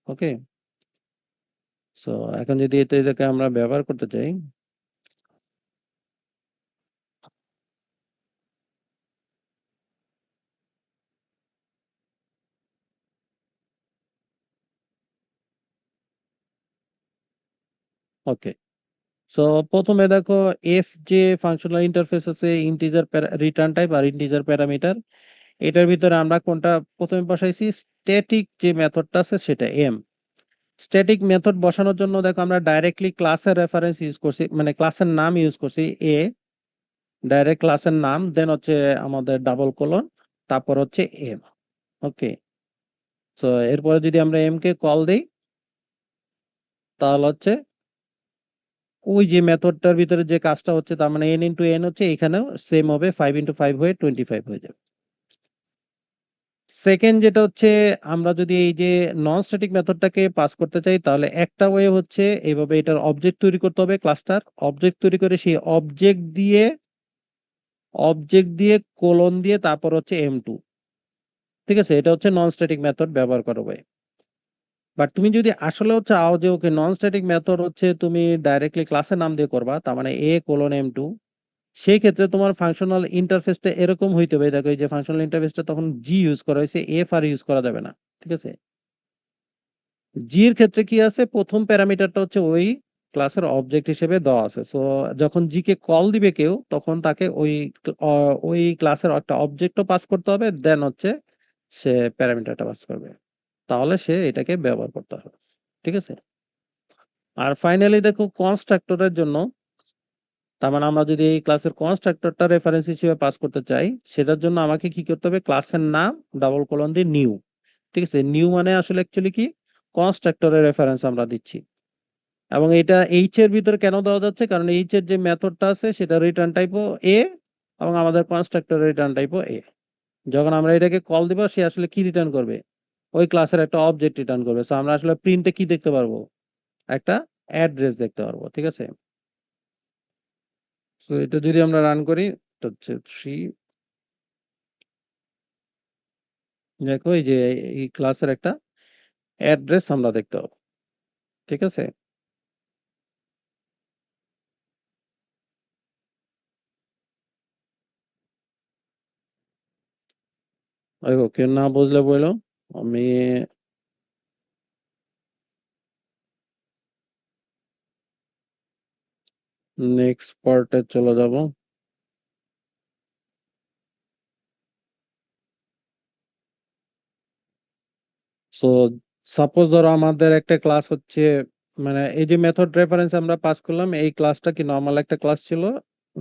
ওকে, সো এখন যদি এটাকে আমরা ব্যবহার করতে চাই, ওকে। সো প্রথমে দেখো এফ যে ফাংশনাল ইন্টারফেস আছে, ইন্টিজার রিটার্ন টাইপ আর ইন্টিজার প্যারামিটার, এটার ভিতরে আমরা কোনটা প্রথমে বসাইছি, স্ট্যাটিক যে মেথডটা আছে সেটা এম। স্ট্যাটিক মেথড বসানোর জন্য দেখো আমরা ডাইরেক্টলি ক্লাসের রেফারেন্স ইউজ করছি, মানে ক্লাসের নাম ইউজ করছি এ, ডাইরেক্ট ক্লাসের নাম, দেন হচ্ছে আমাদের ডাবল কোলন, তারপর হচ্ছে এম। ওকে, সো এরপরে যদি আমরা এম কে কল দিই তাহলে হচ্ছে ওই যে মেথডটার ভিতরে যে কাজটা হচ্ছে, তার মানে এন ইন্টু এন হচ্ছে এখানেও সেম হবে, 5 × 5 হয়ে 25 হয়ে যাবে। সেকেন্ড যেটা হচ্ছে, আমরা যদি এই যে নন স্ট্যাটিক মেথডটাকে পাস করতে চাই তাহলে একটা ওয়ে হচ্ছে এইভাবে এটার অবজেক্ট তৈরি করতে হবে, ক্লাসটার অবজেক্ট তৈরি করে সেই অবজেক্ট দিয়ে কোলন দিয়ে তারপর হচ্ছে M2। ঠিক আছে, এটা হচ্ছে নন স্ট্যাটিক মেথড ব্যবহার করা হয়। বাট তুমি যদি আসলেও চাও যে ওকে নন স্ট্যাটিক মেথড হচ্ছে তুমি ডাইরেক্টলি ক্লাসের নাম দিয়ে করবা, তার মানে A:M2, সেই ক্ষেত্রে তোমার ফাংশনাল ইন্টারফেসটা এরকম হইতে হবে। দেখো এই যে ফাংশনাল ইন্টারফেসটা তখন জি ইউজ করা হয়েছে, এফ আর ইউজ করা যাবে না। ঠিক আছে, জি এর ক্ষেত্রে কি আছে, প্রথম প্যারামিটারটা হচ্ছে ওই ক্লাসের অবজেক্ট হিসেবে দেওয়া আছে। সো যখন জি কে কল দিবে কেউ তখন তাকে ওই ক্লাসের একটা অবজেক্টও পাস করতে হবে, দেন হচ্ছে সে প্যারামিটারটা পাস করবে, তাহলে সে এটাকে ব্যবহার করতে হবে। ঠিক আছে, আর ফাইনালি দেখো কনস্ট্রাক্টরের জন্য, তার মানে আমরা যদি এই ক্লাসের কনস্ট্রাক্টরটা রেফারেন্স হিসেবে পাস করতে চাই, সেটার জন্য আমাকে কি করতে হবে, ক্লাসের নাম ডাবল কোলন দিয়ে নিউ। ঠিক আছে, নিউ মানে আসলে অ্যাকচুয়ালি কি, কনস্ট্রাক্টরের রেফারেন্স আমরা দিচ্ছি। এবং এটা এইচ এর ভিতরে কেন দেওয়া যাচ্ছে, কারণ এইচ এর যে মেথডটা আছে সেটা রিটার্ন টাইপও এ, এবং আমাদের কনস্ট্রাক্টরের রিটার্ন টাইপও এ। যখন আমরা এটাকে কল দিব সে আসলে কি রিটার্ন করবে, ওই ক্লাসের একটা অবজেক্ট রিটার্ন করবে। সো আমরা আসলে প্রিন্টে কি দেখতে পারবো, একটা অ্যাড্রেস দেখতে পারবো। ঠিক আছে, তো এটা যদি আমরা রান করি, এটা হচ্ছে 3, দেখো এই যে এই ক্লাসের একটা অ্যাড্রেস আমরা দেখতে পাবো। ঠিক আছে, দেখো কেউ না বুঝলে বলো, আমি নেক্সট পার্টে চলে যাব। সো সাপোজ ধরো আমাদের একটা ক্লাস হচ্ছে, মানে এই যে মেথড রেফারেন্স আমরা পাস করলাম, এই ক্লাসটা কি নর্মাল একটা ক্লাস ছিল।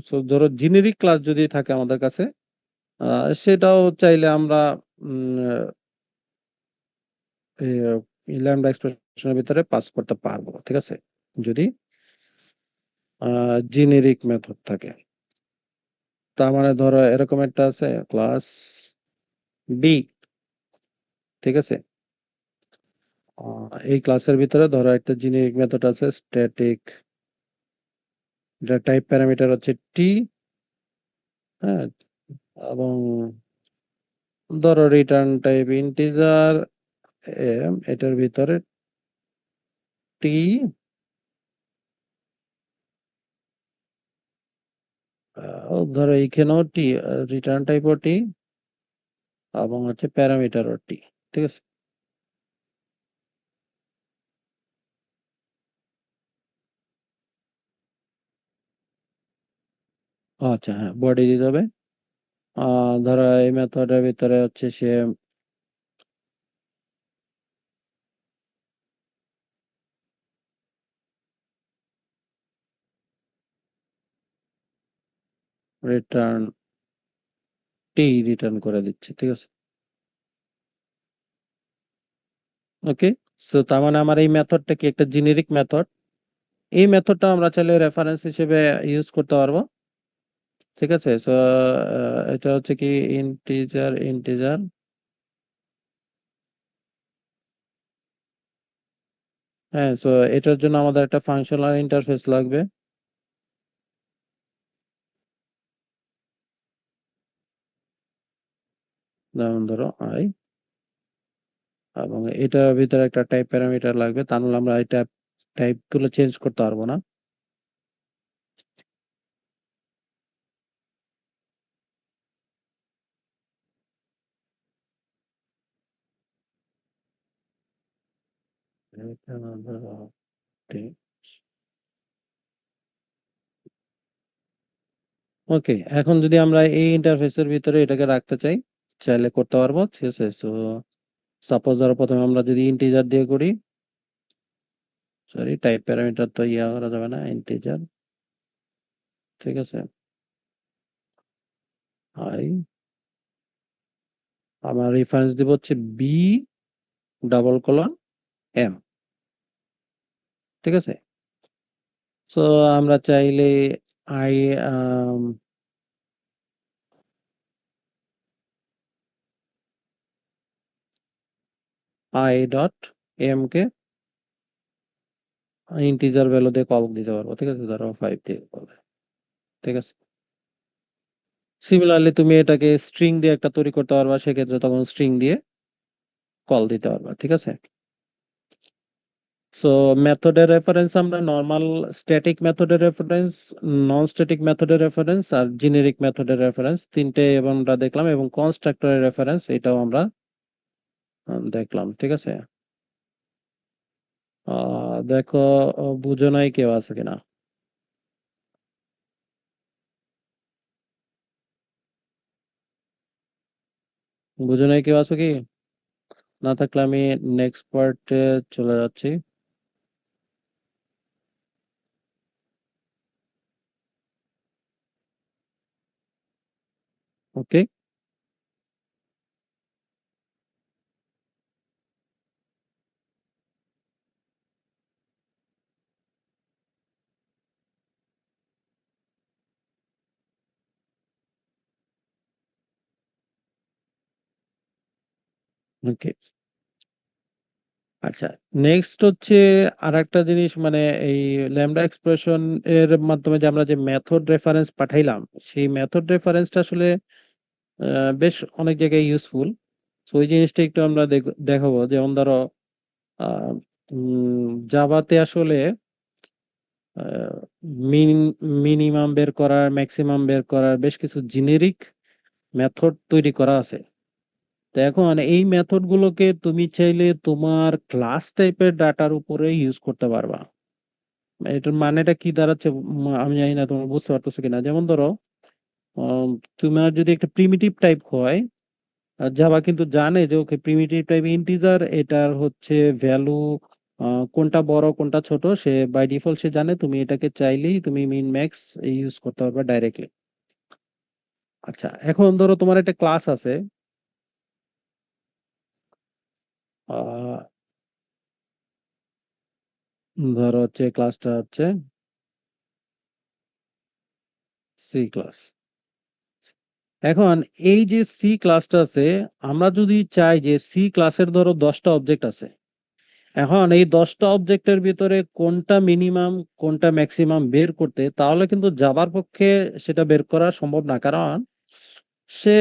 সো ধরো জেনেরিক ক্লাস যদি থাকে আমাদের কাছে, সেটাও চাইলে আমরা ল্যাম্বডা এক্সপ্রেশনের ভিতরে পাস করতে পারবো। ঠিক আছে, যদি জেনেরিক মেথড থাকে, তার মানে ধরো এরকম একটা আছে ক্লাস বি। ঠিক আছে, এই ক্লাসের ভিতরে ধরো একটা জেনেরিক মেথড আছে স্ট্যাটিক, এটা টাইপ প্যারামিটার হচ্ছে টি। হ্যাঁ, এবং ধরো রিটার্ন টাইপ ইন্টিজার এম, এটার ভিতরে টি, ধরো এইখানেও টি, রিটার্ন টাইপও টি, এবং হচ্ছে প্যারামিটারও টি। ঠিক আছে? আচ্ছা, হ্যাঁ, বডি দিতে হবে। ধরো এই মেথডের ভিতরে হচ্ছে সে রিটার্ন রিটার্ন করে দিচ্ছে, ঠিক আছে? ওকে, সো তার মানে আমার এই মেথডটা কি একটা জেনেরিক মেথড? এই মেথডটা আমরা চাইলে রেফারেন্স হিসেবে ইউজ করতে পারবো, ঠিক আছে? সো এটা হচ্ছে কি ইন্টিজার। হ্যাঁ, সো এটার জন্য আমাদের একটা ফাংশনাল ইন্টারফেস লাগবে। যেমন ধরো আই, এবং এটার ভিতরে একটা টাইপ প্যারামিটার লাগবে, তা নাহলে আমরা এটা টাইপ গুলো চেঞ্জ করতে পারবো না। ওকে, এখন যদি আমরা এই ইন্টারফেসের ভিতরে এটাকে রাখতে চাই, চাইলে করতে পারবো, ঠিক আছে? সো সাপোজ ধরো প্রথমে আমরা যদি ইন্টিজার দিয়ে করি, সরি, টাইপ প্যারামিটার তো ইয়া করা যাবে না, ইন্টিজার, ঠিক আছে? আই, আমার রেফারেন্স দিব হচ্ছে বি ডাবল কলন এম, ঠিক আছে? সো আমরা চাইলে I I dot M K integer value দিয়ে কল দিতে পারবো, ঠিক আছে? ধরো 5 দিয়ে কল, ঠিক আছে? সিমিলারলি তুমি এটাকে স্ট্রিং দিয়ে একটা তৈরি করতে পারবা, সেক্ষেত্রে তখন স্ট্রিং দিয়ে কল দিতে পারবা, ঠিক আছে? সো মেথডের রেফারেন্স আমরা নরমাল স্ট্যাটিক মেথডের রেফারেন্স, নন স্ট্যাটিক মেথডের রেফারেন্স আর জেনেরিক মেথডের রেফারেন্স তিনটে এবং আমরা দেখলাম, এবং কনস্ট্রাক্টরের রেফারেন্স এটাও আমরা দেখলাম, ঠিক আছে? দেখো, বুঝো নাই কেউ আছে কিনা? বুঝো নাই কেউ আছে কি? না থাকলে আমি নেক্সট পার্টে চলে যাচ্ছি। ওকে, ওকে। আচ্ছা, নেক্সট হচ্ছে আর একটা জিনিস, মানে এই ল্যামডা এক্সপ্রেশন এর মাধ্যমে যে আমরা যে মেথড রেফারেন্স পাঠাইলাম, সেই মেথড রেফারেন্সটা আসলে বেশ অনেক জায়গায় ইউজফুল। তো ওই জিনিসটা একটু আমরা দেখাবো। যেমন ধরো জাভাতে আসলে মিনিমাম বের করার, ম্যাক্সিমাম বের করার বেশ কিছু জেনেরিক মেথড তৈরি করা আছে। তো এখন এই মেথড গুলোকে তুমি চাইলে তোমার ক্লাস টাইপের ডাটার উপরে ইউজ করতে পারবা। এটার মানেটা কি দাঁড়াচ্ছে আমি জানি না তোমরা বুঝতে পারতেছো কিনা। যেমন ধরো আম, তোমার যদি একটা প্রিমিটিভ টাইপ হয়, জাভা কিন্তু জানে যে ওকে প্রিমিটিভ টাইপ ইন্টিজার, এটার হচ্ছে ভ্যালু কোনটা বড় কোনটা ছোট, সে বাই ডিফল্ট সে জানে। তুমি এটাকে চাইলেই তুমি মিন ম্যাক্স ইউজ করতে পারবে ডাইরেক্টলি। আচ্ছা, এখন ধরো তোমার একটা ক্লাস আছে, আহ, ধরো হচ্ছে ক্লাসটা হচ্ছে সি ক্লাস। এখন এই যে সি ক্লাসটা আছে, আমরা যদি চাই যে সি ক্লাসের ধরো 10টা অবজেক্ট আছে, এখন এই 10টা অবজেক্টের ভিতরে কোনটা মিনিমাম কোনটা ম্যাক্সিমাম বের করতে, তাহলে কিন্তু জাভার পক্ষে সেটা বের করা সম্ভব না। কারণ সে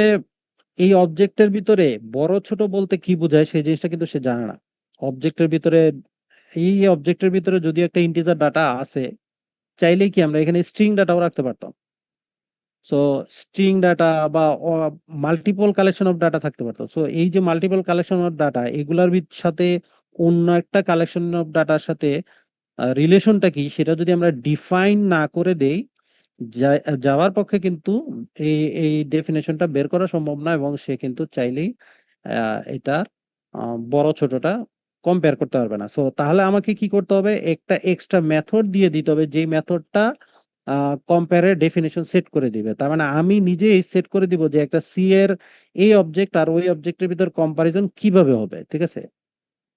এই অবজেক্টের ভিতরে বড় ছোট বলতে কি বোঝায় সেই জিনিসটা কিন্তু সে জানে না। অবজেক্টের ভিতরে, এই অবজেক্টের ভিতরে যদি একটা ইন্টিজার ডাটা আছে, চাইলেই কি আমরা এখানে স্ট্রিং ডাটাও রাখতে পারতাম। সো স্ট্রিং ডাটা বা মাল্টিপল কালেকশন অফ ডাটা থাকতে পারতো। সো এই যে মাল্টিপল কালেকশন অফ ডাটা, এগুলার সাথে অন্য একটা কালেকশন অফ ডাটার সাথে রিলেশনটা কি সেটা যদি আমরা ডিফাইন না করে দেই, যাওয়ার পক্ষে কিন্তু এই ডেফিনেশনটা বের করা সম্ভব না, এবং সে কিন্তু চাইলেই এটা বড় ছোটটা কম্পেয়ার করতে পারবে না। সো তাহলে আমাকে কি করতে হবে, একটা এক্সট্রা মেথড দিয়ে দিতে হবে, যেই মেথডটা কম্পেয়ারের ডেফিনেশন সেট করে দিবে। তার মানে আমি নিজেই সেট করে দিব যে একটা সি এর এই অবজেক্ট আর ওই অবজেক্টের ভিতর কম্পারিজন কিভাবে হবে, ঠিক আছে।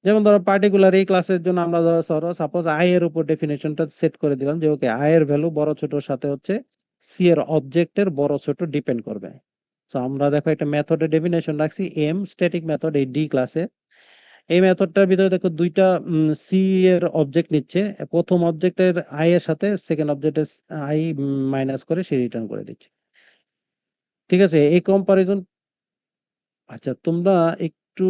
যেমন ধরো পার্টিকুলার এই ক্লাসের জন্য আমরা ধরো সাপোজ আই এর উপর ডেফিনেশনটা সেট করে দিলাম যে ওকে আই এর ভ্যালু বড় ছোটর সাথে হচ্ছে সি এর অবজেক্টের বড় ছোট ডিপেন্ড করবে। তো আমরা দেখো একটা মেথডের ডেফিনেশন রাখছি এম, স্ট্যাটিক মেথড এই ডি ক্লাসে। এই মেথডটার ভিতরে দেখো দুইটা সি এর অবজেক্ট নিচ্ছে, প্রথম অবজেক্টের আই এর সাথে সেকেন্ড অবজেক্টের আই মাইনাস করে সে রিটার্ন করে দিচ্ছে, ঠিক আছে। এই কম্পারিজন, আচ্ছা তোমরা একটু,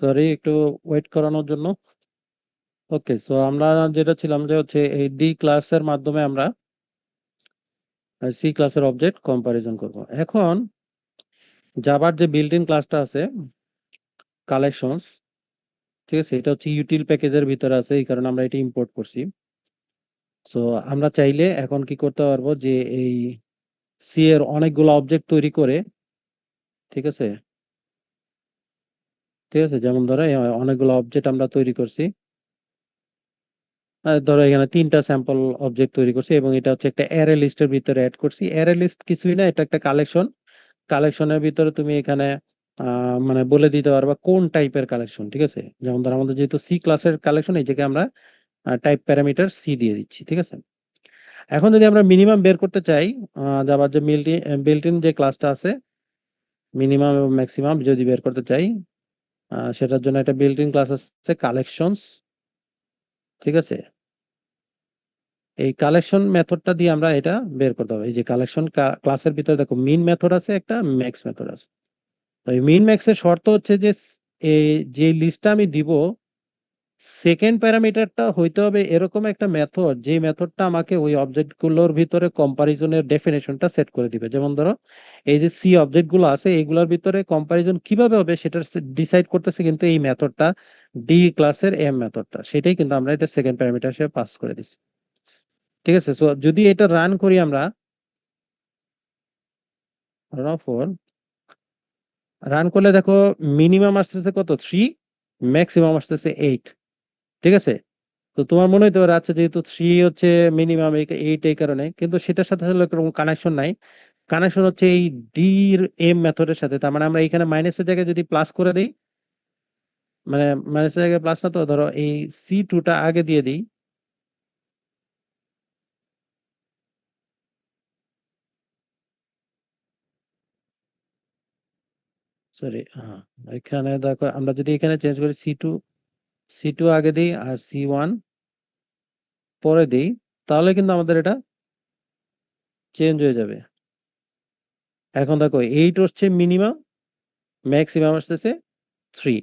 সরি একটু ওয়েট করানোর জন্য। ওকে, সো আমরা যেটা ছিলাম যে হচ্ছে এই ডি ক্লাসের মাধ্যমে আমরা সি ক্লাসের অবজেক্ট কম্পারিজন করব। এখন জাভার যে বিল্ট ইন ক্লাসটা আছে কালেকশনস, ঠিক আছে, এটা হচ্ছে ইউটিল প্যাকেজের ভিতরে আছে, এই কারণে আমরা এটা ইম্পোর্ট করছি। সো আমরা চাইলে এখন কি করতে পারবো যে এই সি এর অনেকগুলো অবজেক্ট তৈরি করে, ঠিক আছে, ঠিক আছে, যেমন ধরো অনেকগুলো অবজেক্ট আমরা তৈরি করছি। ধরো এখানে তিনটা স্যাম্পল অবজেক্ট তৈরি করছি এবং এটা হচ্ছে একটা অ্যারে লিস্টের ভিতরে অ্যাড করছি। অ্যারে লিস্ট কিছুই না, এটা একটা কালেকশন। কালেকশনের ভিতরে তুমি এখানে মানে বলে দিতে পারবা কোন টাইপের কালেকশন, ঠিক আছে। যেমন ধরো আমাদের যেহেতু সি ক্লাসের কালেকশন, এই জায়গায় আমরা টাইপ প্যারামিটার সি দিয়ে দিচ্ছি, ঠিক আছে। এখন যদি আমরা মিনিমাম বের করতে চাই, যাবার যে বিল্ট ইন যে ক্লাসটা আছে, মিনিমাম এবং ম্যাক্সিমাম যদি বের করতে চাই, সেটার জন্য একটা বিল্ট ইন ক্লাস আছে কালেকশনস, ঠিক আছে। এই কালেকশন মেথডটা দিয়ে আমরা এটা বের করতে হবে। এই যে কালেকশন ক্লাসের ভিতরে দেখো মিন মেথড আছে, একটা ম্যাক্স মেথড আছে। তো এই মিন ম্যাক্স এর শর্ত হচ্ছে যে এই যে লিস্টটা আমি দিব, সেকেন্ড প্যারামিটারটা হইতে হবে এরকম একটা মেথড, যে মেথডটা আমাকে ওই অবজেক্ট গুলোর ভিতরে কম্পারিজনের ডেফিনেশনটা সেট করে দিবে। যেমন ধরো এই যে সি অবজেক্ট গুলো আছে, এইগুলোর ভিতরে কম্পারিজন কিভাবে হবে সেটা ডিসাইড করতেছে কিন্তু এই মেথডটা, ডি ক্লাসের এম মেথডটা, সেটাই কিন্তু আমরা এটা সেকেন্ড প্যারামিটার হিসেবে পাস করে দিচ্ছি, ঠিক আছে। সো যদি এটা রান করি আমরা, রান করলে দেখো মিনিমাম আসতেছে কত, 3, ম্যাক্সিমাম আসতেছে 8, ঠিক আছে। তো তোমার মনে হতে পারে আচ্ছা যেহেতু 3 হচ্ছে মিনিমাম, 8 এই কারণে, কিন্তু সেটার সাথে আসলে কোনো কানেকশন নাই। কানেকশন হচ্ছে এই ডি এম মেথডের সাথে। তার মানে আমরা এখানে মাইনাসের জায়গায় যদি প্লাস করে দিই, মানে মাইনাসের জায়গায় প্লাস না, তো ধরো এই C2টা আগে দিয়ে দিই, সরি, এখানে দেখো আমরা যদি এখানে চেঞ্জ করি সি টু আগে দিই আর সি1 পরে দিই, তাহলে কিন্তু আমাদের এটা চেঞ্জ হয়ে যাবে। এখন দেখো 8 হচ্ছে মিনিমাম, ম্যাক্সিমাম আসতেছে 3।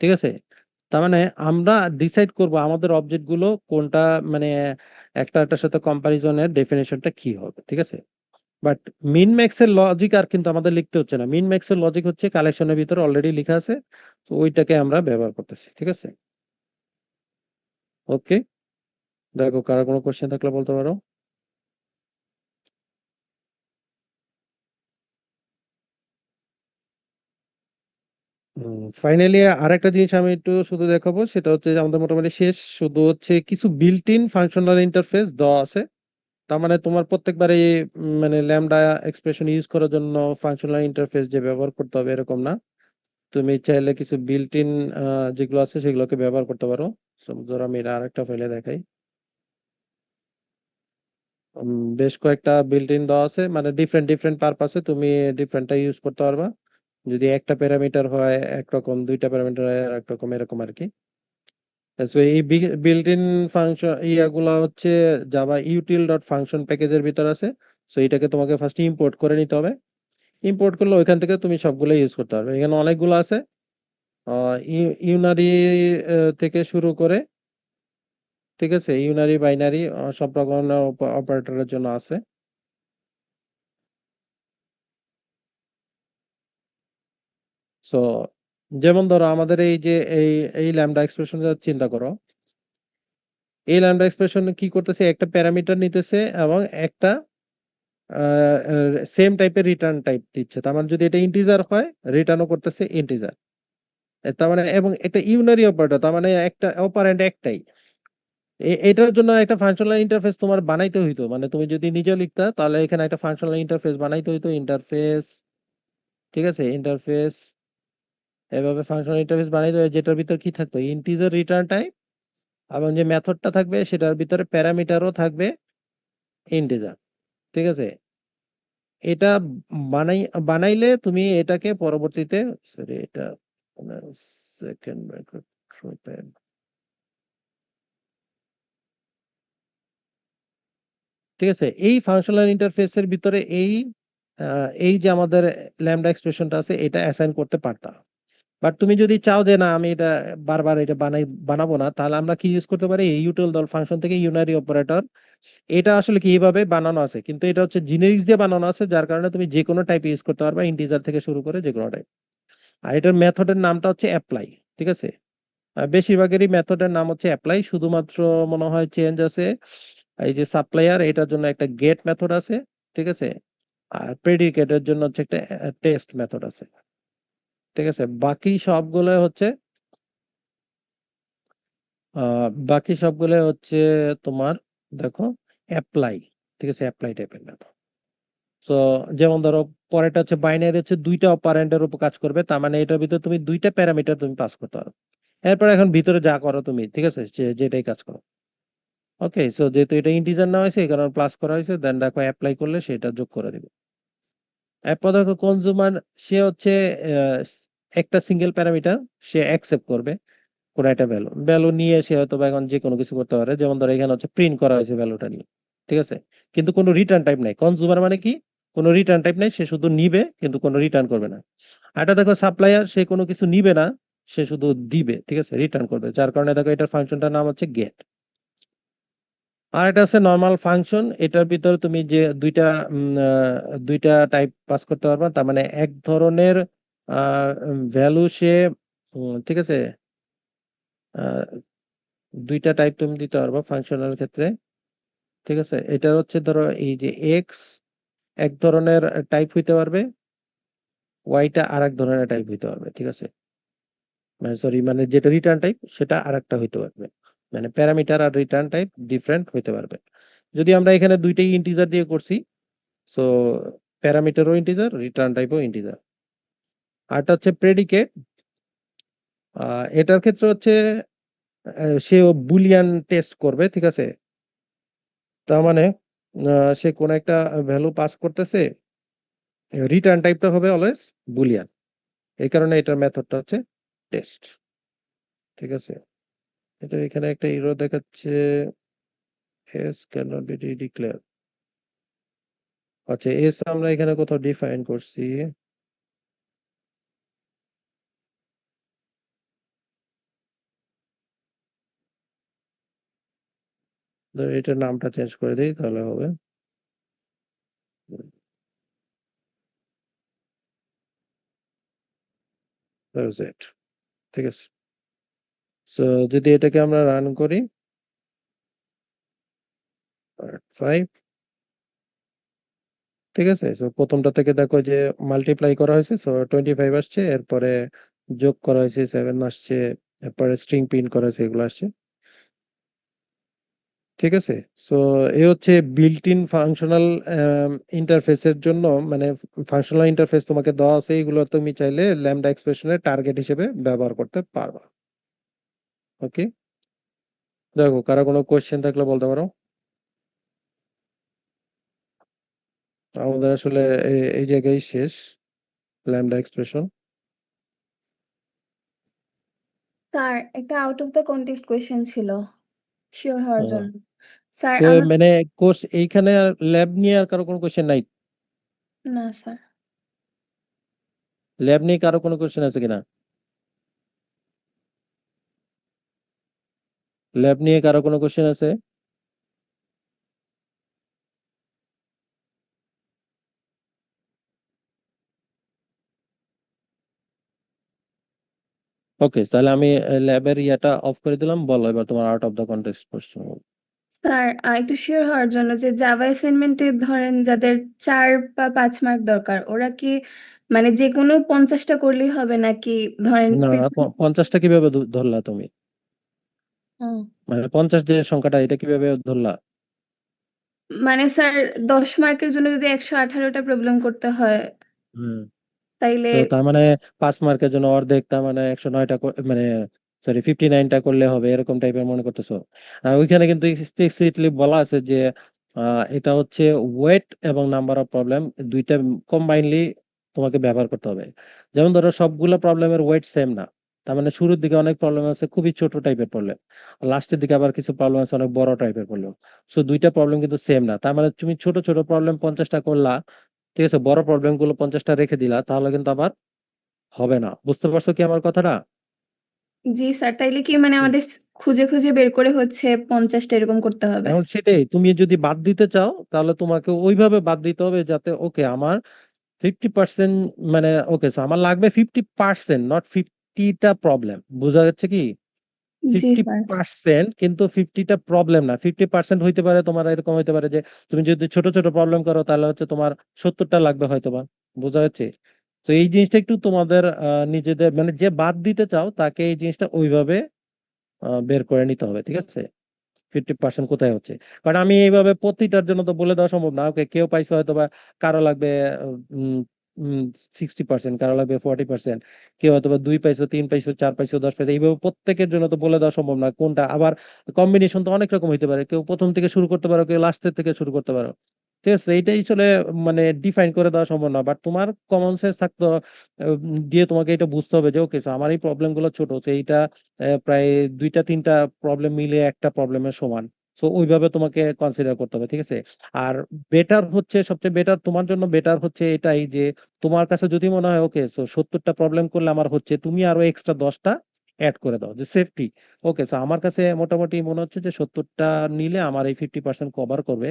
ঠিক আছে, তার মানে আমরা ডিসাইড করব আমাদের অবজেক্ট গুলো কোনটা, মানে একটার সাথে কম্পারিজনের ডেফিনেশনটা কি হবে। ঠিক আছে, বাট মিন ম্যাক্স এর লজিক আর কিন্তু আমাদের লিখতে হচ্ছে না। মিন ম্যাক্স এর লজিক হচ্ছে কালেকশনের ভিতরে অলরেডি লেখা আছে, তো ওইটাকে আমরা ব্যবহার করতেছি। ঠিক আছে, ওকে। দেখো কারো কোনো কোশ্চেন থাকলে বলতে পারো। ফাইনালি আরেকটা জিনিস আমি একটু শুধু দেখাবো, সেটা হচ্ছে যে আমাদের মোটামুটি শেষ। শুধু হচ্ছে কিছু বিল্ট ইন ফাংশনাল ইন্টারফেস দেওয়া আছে। তার মানে তোমার প্রত্যেকবারে মানে ল্যামডা এক্সপ্রেশন ইউজ করার জন্য ফাংশনাল ইন্টারফেস যে ব্যবহার করতে হবে এরকম না। তুমি চাইলে কিছু বিল্ট ইন যেগুলো আছে সেগুলোকে ব্যবহার করতে পারো। ধরো আমি এটা আরেকটা ফাইলে দেখাই। বেশ কয়েকটা বিল্ট ইন দেওয়া আছে, মানে ডিফারেন্ট ডিফারেন্ট পারপাসে তুমি ডিফারেন্টটা ইউজ করতে পারবা। যদি একটা প্যারামিটার হয় একরকম, দুইটা প্যারামিটার হয় আর একরকম, এরকম আর কি। তো এই বিল্ট ইন ফাংশন ইয়াগুলা হচ্ছে জাভা ইউটিল ডট ফাংশন প্যাকেজের ভিতর আছে। সো এটাকে তোমাকে ফার্স্ট ইম্পোর্ট করে নিতে হবে। ইম্পোর্ট করলে ওইখান থেকে তুমি সবগুলো ইউজ করতে পারবে। এখানে অনেকগুলো আছে, ইউনারি থেকে শুরু করে, ঠিক আছে, ইউনারি বাইনারি সব রকমের অপারেটরের জন্য আছে। সো যেমন ধরো আমাদের এই যে এই এই ল্যামডা এক্সপ্রেশন চিন্তা করো। এই ল্যামডা এক্সপ্রেশন কি করতেছে, একটা প্যারামিটার নিতেছে এবং একটা সেম টাইপের রিটার্ন টাইপ দিচ্ছে। তার মানে যদি এটা ইন্টিজার হয়, রিটার্নও করতেছে ইন্টিজার। তার মানে এবং একটা ইউনারি অপারেটর, তার মানে একটা অপারেন্ড একটাই। এটার জন্য একটা ফাংশনাল ইন্টারফেস তোমার বানাইতে হইতো, মানে তুমি যদি নিজে লিখতা তাহলে এখানে একটা ফাংশনাল ইন্টারফেস বানাইতে হইতো। ইন্টারফেস, ঠিক আছে, ইন্টারফেস এভাবে ফাংশনাল ইন্টারফেস বানাইতে হয়, যেটার ভিতর কি থাকতো, ইন্টিজার রিটার্ন টাইপ, এবং যে মেথডটা থাকবে সেটার ভিতরে প্যারামিটারও থাকবে ইন্টিজার। ঠিক আছে, এটা বানাই বানাইলে তুমি এটাকে পরবর্তীতে, সরি এটা সেকেন্ড, ঠিক আছে, এই ফাংশনাল ইন্টারফেসের ভিতরে এই যে আমাদের ল্যামডা এক্সপ্রেশনটা আছে এটা অ্যাসাইন করতে পারতাম। বাট তুমি যদি চাও যে না আমি এটা বারবার এটা বানাবো না, তাহলে আমরা কি ইউজ করতে পারি, এই ইউটিল ডট ফাংশন থেকে ইউনারি অপারেটর। এটা আসলে কি এইভাবে বানানো আছে, কিন্তু এটা হচ্ছে জিনেরিক্স দিয়ে বানানো আছে, যার কারণে তুমি যে কোনো টাইপ ইউজ করতে পারবা, ইন্টিজার থেকে শুরু করে যে কোনো টাইপ। আর এটার মেথডের নামটা হচ্ছে অ্যাপ্লাই। ঠিক আছে, বেশিরভাগেরই মেথডের নাম হচ্ছে অ্যাপ্লাই, শুধুমাত্র মনে হয় চেঞ্জ আছে এই যে সাপ্লায়ার, এটার জন্য একটা গেট মেথড আছে। ঠিক আছে, আর প্রেডিকেটের জন্য হচ্ছে একটা টেস্ট মেথড আছে। ঠিক আছে, বাকি সবগুলো হচ্ছে তোমার, দেখো, অ্যাপ্লাই। ঠিক আছে, অ্যাপ্লাই টাইপের মেথড। সো যেমন ধরো পরেরটা হচ্ছে বাইনারি, হচ্ছে দুইটা অপারেন্ডের উপর কাজ করবে, তার মানে এটার ভিতরে তুমি দুইটা প্যারামিটার তুমি পাস করতে পারো। এরপর এখন ভিতরে যা করো তুমি, ঠিক আছে, যেটাই কাজ করো। ওকে, সো যেহেতু এটা ইন্টিজার না হয়েছে এই কারণে প্লাস করা হয়েছে, দেন দেখো অ্যাপ্লাই করলে সেটা যোগ করে দিবে। এরপর দেখো কনজিউমার, সে হচ্ছে আহ, একটা সিঙ্গেল প্যারামিটার সে অ্যাকসেপ্ট করবে, কোন একটা ভ্যালু ভ্যালু নিয়ে সে হয়তো বা এখন যে কোনো কিছু করতে পারে। যেমন ধরো এখানে হচ্ছে প্রিন্ট করা হয়েছে ভ্যালুটা নিয়ে। ঠিক আছে, কিন্তু কোনো রিটার্ন টাইপ নাই। কনজিউমার মানে কি, কোনো রিটার্ন টাইপ নাই, সে শুধু নিবে কিন্তু কোনো রিটার্ন করবে না। আর এটা দেখো সাপ্লায়ার, সে কোনো কিছু নিবে না, সে শুধু দিবে। ঠিক আছে, রিটার্ন করবে, যার কারণে দেখো এটার ফাংশনটার নাম হচ্ছে গেট। আর এটা আছে নর্মাল ফাংশন, এটার ভিতরে তুমি যে দুইটা টাইপ পাস করতে পারবা। তার মানে এক ধরনের ভ্যালু সে, ঠিক আছে, আহ, দুইটা টাইপ তুমি দিতে পারবা ফাংশনাল ক্ষেত্রে। ঠিক আছে, এটা হচ্ছে ধরো এই যে এক্স এক ধরনের টাইপ হইতে পারবে, ওয়াইটা আর এক ধরনের টাইপ হইতে পারবে। ঠিক আছে, মানে সরি, মানে যেটা রিটার্ন টাইপ সেটা আরেকটা হইতে পারবে। মানে প্যারামিটার আর রিটার্ন টাইপ ডিফারেন্ট হইতে পারবে। যদি আমরা এখানে দুইটাই ইন্টিজার দিয়ে করছি, সো প্যারামিটারও ইন্টিজার, রিটার্ন টাইপও ইন্টিজার। আরটা হচ্ছে প্রেডিকেট, এটার ক্ষেত্রে হচ্ছে সে বুলিয়ান টেস্ট করবে। ঠিক আছে, তার মানে সে কোন একটা ভ্যালু পাস করতেছে, রিটার্ন টাইপটা হবে অলওয়েজ বুলিয়ান। এই কারণে এটার মেথডটা হচ্ছে টেস্ট। ঠিক আছে, এটা এখানে একটা এরর দেখাচ্ছে, S can not B declare. আচ্ছা, এস আমরা এখানে কোথাও ডিফাইন করছি। এটার নামটা চেঞ্জ করে দিই তাহলে হবে। ঠিক আছে, সো যদি এটাকে আমরা রান করি, 5, ঠিক আছে। সো প্রথমটা থেকে দেখো যে মাল্টিপ্লাই করা হয়েছে, সো 25 আসছে, এরপরে যোগ করা হয়েছে 7 আসছে, এরপরে স্ট্রিং প্রিন্ট করা হয়েছে, এগুলো আসছে। ঠিক আছে, সো এই হচ্ছে বিল্ট ইন ফাংশনাল ইন্টারফেসের জন্য, মানে ফাংশনাল ইন্টারফেস তোমাকে দেওয়া আছে, এগুলো তুমি চাইলে ল্যামডা এক্সপ্রেশনের টার্গেট হিসেবে ব্যবহার করতে পারবা। ওকে, দেখো কারো কোনো কোয়েশ্চেন থাকলে বলতে পারো। আমাদের আসলে এই জায়গায় শেষ ল্যামডা এক্সপ্রেশন। স্যার একটা out of the context question ছিল শিওর হওয়ার জন্য। স্যার তো আমার মানে কোর্স এইখানে ল্যাব নিয়ে আর কারো কোনো কোয়েশ্চেন নাই? না স্যার। ল্যাব নিয়ে কারো কোনো কোয়েশ্চেন আছে কিনা? ল্যাব নিয়ে কারো কোনো কোয়েশ্চেন আছে? ওকে, তাহলে আমি ল্যাবের ইয়াটা অফ করে দিলাম। বলো এবার তোমার আউট অফ দ্য কন্টেক্সট প্রশ্ন। স্যার একটু শিওর হওয়ার জন্য যে জাভা অ্যাসাইনমেন্টে ধরেন যাদের 4 বা 5 মার্ক দরকার, ওরা কি মানে যে কোনো 50টা করলেই হবে নাকি ধরেন না, পেছন? 50টা কিভাবে ধরলা তুমি? ও, মানে 50 যে সংখ্যাটা, এটা কিভাবে ধরলা? মানে স্যার 10 মার্কের জন্য যদি 118টা প্রবলেম করতে হয় হুম, তাইলে তো তার মানে 5 মার্কের জন্য অর্ধেক, তার মানে 109টা মানে সরি 59টা করলে হবে, এরকম টাইপের মনে করতেছো? ওইখানে কিন্তু এক্সপ্লিসিটলি বলা আছে যে এটা হচ্ছে ওয়েট এবং নাম্বার অফ প্রবলেম, দুইটা কম্বাইনলি তোমাকে ব্যবহার করতে হবে। যেমন ধরো সবগুলো প্রবলেমের ওয়েট সেম না, তার মানে শুরুর দিকে অনেক প্রবলেম আছে খুবই ছোট টাইপের প্রবলেম, লাস্টের দিকে আবার কিছু প্রবলেম আছে অনেক বড় টাইপের প্রবলেম। সো দুইটা প্রবলেম কিন্তু সেম না, তার মানে তুমি ছোট ছোট প্রবলেম 50টা করলা, ঠিক আছে, বড় প্রবলেম গুলো 50টা রেখে দিলা, তাহলে কিন্তু আবার হবে না। বুঝতে পারছো কি আমার কথাটা? জি স্যার, তাইলে কি মানে আমাদের খুঁজে খুঁজে বের করে হচ্ছে 50টা এরকম করতে হবে? এখন সেটাই, তুমি যদি বাদ দিতে চাও তাহলে তোমাকে ওইভাবে বাদ দিতে হবে যাতে ওকে আমার 50%, মানে ওকে আমার লাগবে 50%, নট 50টা প্রবলেম। বোঝা যাচ্ছে কি? জি ফিফটি স্যার। পার্সেন্ট কিন্তু 50টা প্রবলেম না। 50% হইতে পারে তোমার এরকম হইতে পারে যে তুমি যদি ছোট ছোট প্রবলেম করো তাহলে হচ্ছে তোমার 70টা লাগবে হয়তোবা। বোঝা যাচ্ছে? তো এই জিনিসটা একটু তোমাদের নিজেদের, মানে যে বাদ দিতে চাও তাকে এই জিনিসটা ওইভাবে বের করে নিতে হবে, ঠিক আছে? 50% কোথায় হচ্ছে, কারণ আমি এইভাবে প্রতিটার জন্য তো বলে দেওয়া সম্ভব না। ওকে, কেউ পাইছে হয়তো বা, কারো লাগবে 60%, কারো লাগবে 40%, কেউ হয়তো বা 2 পাইছো, 3 পাইছো, 4 পাইছো, 10 পাইছো, এইভাবে প্রত্যেকের জন্য তো বলে দেওয়া সম্ভব না কোনটা। আবার কম্বিনেশন তো অনেক রকম হইতে পারে, কেউ প্রথম থেকে শুরু করতে পারো, কেউ লাস্টের থেকে শুরু করতে পারো। ঠিক আছে, এইটাই আসলে মানে ডিফাইন করে দেওয়া সম্ভব না, বাট তোমার কমন সেন্স থাকতো দিয়ে তোমাকে এটা বুঝতে হবে যে ওকে আমার এই প্রবলেম গুলো ছোট, তো এইটা প্রায় 2টা 3টা প্রবলেম মিলে একটা প্রবলেমের সমান। তো ওইভাবে তোমাকে কনসিডার করতে হবে, ঠিক আছে? আর বেটার হচ্ছে, সবচেয়ে বেটার তোমার জন্য বেটার হচ্ছে এটাই যে তোমার কাছে যদি মনে হয় ওকে 70টা প্রবলেম করলে আমার হচ্ছে, তুমি আরো এক্সট্রা 10টা অ্যাড করে দাও যে সেফটি। ওকে, আমার কাছে মোটামুটি মনে হচ্ছে যে 70টা নিলে আমার এই 50% কভার করবে।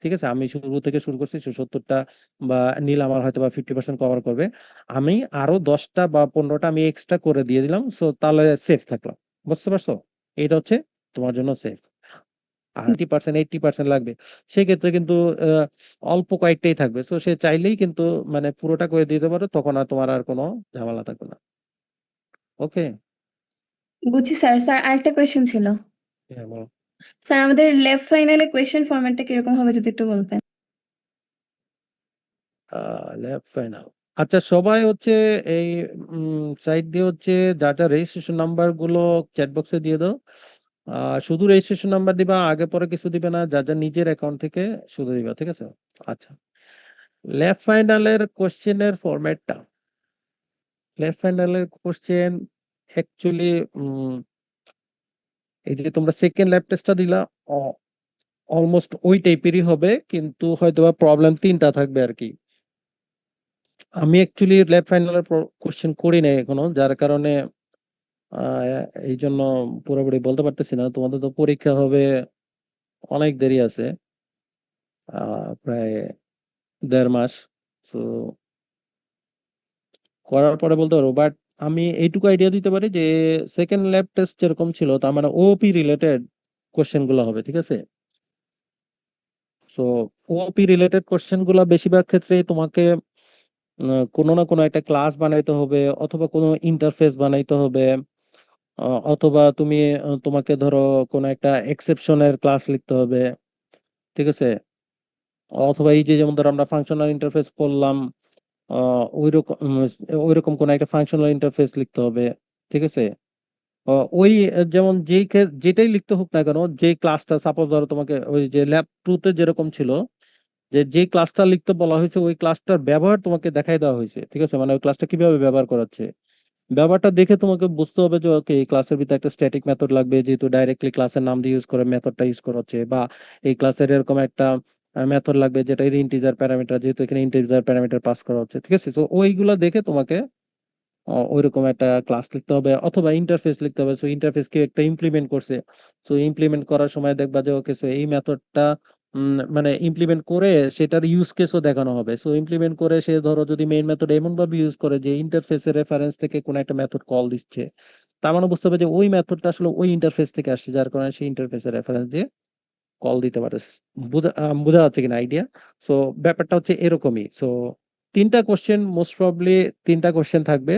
ঠিক আছে, আমি শুরু থেকে শুরু করছি, 70টা বা নিলে আমার হয়তো বা 50% কভার করবে। আমি আরো 10টা বা 15টা আমি এক্সট্রা করে দিয়ে দিলাম, সো তাহলে সেফ থাকলাম। বুঝতে পারছো? এটা হচ্ছে তোমার জন্য সেফ। আর 80% লাগবে, সেক্ষেত্রে কিন্তু আহ, অল্প কয়েকটাই থাকবে, তো সে চাইলেই কিন্তু মানে পুরোটা করে দিতে পারো, তখন আর তোমার আর কোনো ঝামেলা থাকবে না। ওকে, বুঝছি স্যার। স্যার আরেকটা কোয়েশ্চেন ছিল। হ্যাঁ বলো। স্যার আমাদের লেফট ফাইনালে কোয়েশ্চেন ফরম্যাটটা কিরকম হবে যদি একটু বলতেন। ল্যাব ফাইনাল, আচ্ছা সবাই হচ্ছে এই সাইট দিয়ে হচ্ছে যার যার রেজিস্ট্রেশন নাম্বার গুলো চ্যাট বক্সে দিয়ে দাও। শুধু রেজিস্ট্রেশন নাম্বার দিবা, আগে পরে কিছু দিবে না, যার যার নিজের অ্যাকাউন্ট থেকে শুধু দিবা, ঠিক আছে? আচ্ছা, ল্যাব ফাইনালের কোশ্চেনের ফরম্যাটটা লেফট হ্যান্ডের কোশ্চেন অ্যাকচুয়ালি এই যে তোমরা সেকেন্ড ল্যাব টেস্টটা দিলা অলমোস্ট ওই টাইপেরই হবে, কিন্তু হয়তোবা প্রবলেম তিনটা থাকবে আর কি। আমি অ্যাকচুয়ালি ল্যাব ফাইনালের কোশ্চেন করি নাই এখনো, যার কারণে এই জন্য পুরোপুরি বলতে পারতেছি না। তোমাদের তো পরীক্ষা হবে অনেক দেরি আছে, প্রায় 1.5 মাস। তো করার পরে বলতে পারবো, বাট আমি এইটুকু আইডিয়া দিতে পারি যে সেকেন্ড ল্যাব টেস্ট যেরকম ছিল, তার মানে ওপি রিলেটেড কোশ্চেন গুলো হবে, ঠিক আছে। সো ওপি রিলেটেড কোশ্চেন গুলা বেশিরভাগ ক্ষেত্রে তোমাকে কোনো না কোনো একটা ক্লাস বানাইতে হবে, অথবা কোনো ইন্টারফেস বানাইতে হবে, অথবা তুমি তোমাকে ধরো কোনো একটা এক্সেপশনের ক্লাস লিখতে হবে, ঠিক আছে। অথবা এই যে যেমন ধরো আমরা ফাংশনাল ইন্টারফেস পড়লাম, ওইরকম ওইরকম কোন একটা ফাংশনাল ইন্টারফেস লিখতে হবে, ঠিক আছে। ওই যেমন যেটাই লিখতে হোক না কেন, যে ক্লাসটা সাপোজ ধরো তোমাকে ওই যে ল্যাব 2 তে যেরকম ছিল, যে ক্লাসটা লিখতে বলা হয়েছে ওই ক্লাসটার ব্যবহার তোমাকে দেখাই দেওয়া হয়েছে, ঠিক আছে। মানে ওই ক্লাসটা কিভাবে ব্যবহার করাচ্ছে, ব্যাপারটা দেখে তোমাকে বুঝতে হবে যে ওকে এই ক্লাসের ভিতরে একটা স্ট্যাটিক মেথড লাগবে, যেহেতু ডাইরেক্টলি ক্লাসের নাম দিয়ে ইউজ করে মেথডটা ইউজ করা হচ্ছে, বা এই ক্লাসের এরকম একটা মেথড লাগবে যেটা ইন্টিজার প্যারামিটার, যেহেতু এখানে ইন্টিজার প্যারামিটার পাস করা হচ্ছে, ঠিক আছে। তো ওইগুলা দেখে তোমাকে ওইরকম একটা ক্লাস লিখতে হবে, অথবা ইন্টারফেস লিখতে হবে। সো ইন্টারফেস কি একটা ইমপ্লিমেন্ট করছে, সো ইমপ্লিমেন্ট করার সময় দেখবা যে ওকে সো এই মেথডটা মানে ইমপ্লিমেন্ট করে সেটার ইউজ কেসও দেখানো হবে। সো ইমপ্লিমেন্ট করে সে ধরো যদি মেইন মেথড এমন ভাবে ইউজ করে যে ইন্টারফেসের রেফারেন্স থেকে কোন একটা মেথড কল দিচ্ছে, তার মানে বুঝতে হবে যে ওই মেথডটা আসলে ওই ইন্টারফেস থেকে আসছে, যার কারণে সেই ইন্টারফেসের রেফারেন্স দিয়ে কল দিতে পারে। বোঝা যাচ্ছে কিনা আইডিয়া? সো ব্যাপারটা হচ্ছে এরকমই। সো তিনটা কোশ্চেন মোস্ট প্রবাবলি, তিনটা কোশ্চেন থাকবে।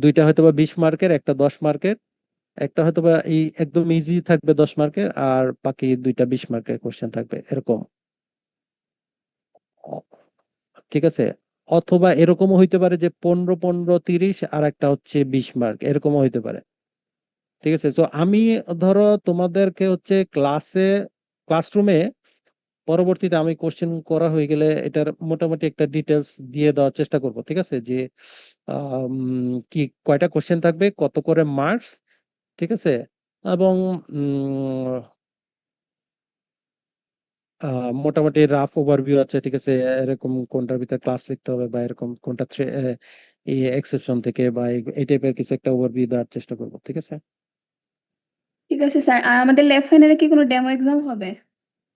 দুইটা হয়তোবা 20 মার্কের, একটা 10 মার্কের, একটা হয়তোবা এই একদম ইজি থাকবে 10 মার্কের, আর বাকি দুইটা 20 মার্কের কোশ্চেন থাকবে এরকম। অ- ঠিক আছে। অথবা এরকমও হইতে পারে যে 15-15-30 আর একটা হচ্ছে 20 মার্ক, এরকমও হইতে পারে, ঠিক আছে। তো আমি ধরো তোমাদেরকে হচ্ছে ক্লাসরুমে পরবর্তীতে আমি কোশ্চেন করা হয়ে গেলে এটার মোটামুটি একটা ডিটেলস দিয়ে দেওয়ার চেষ্টা করব, ঠিক আছে। যে কি কয়টা কোশ্চেন থাকবে, কত করে মার্কস, ঠিক আছে। এবং মোটামুটি রাফ ওভারভিউ আছে, ঠিক আছে। এরকম কোনটার ভিতরে ক্লাস লিখতে হবে, বা এরকম কোনটা এই এক্সেপশন থেকে, বা এই টাইপের কিছু একটা ওভারভিউ দেওয়ার চেষ্টা করব, ঠিক আছে। ঠিক আছে স্যার, আর আমাদের লেফট ফাইনালে কি কোনো ডেমো এক্সাম হবে?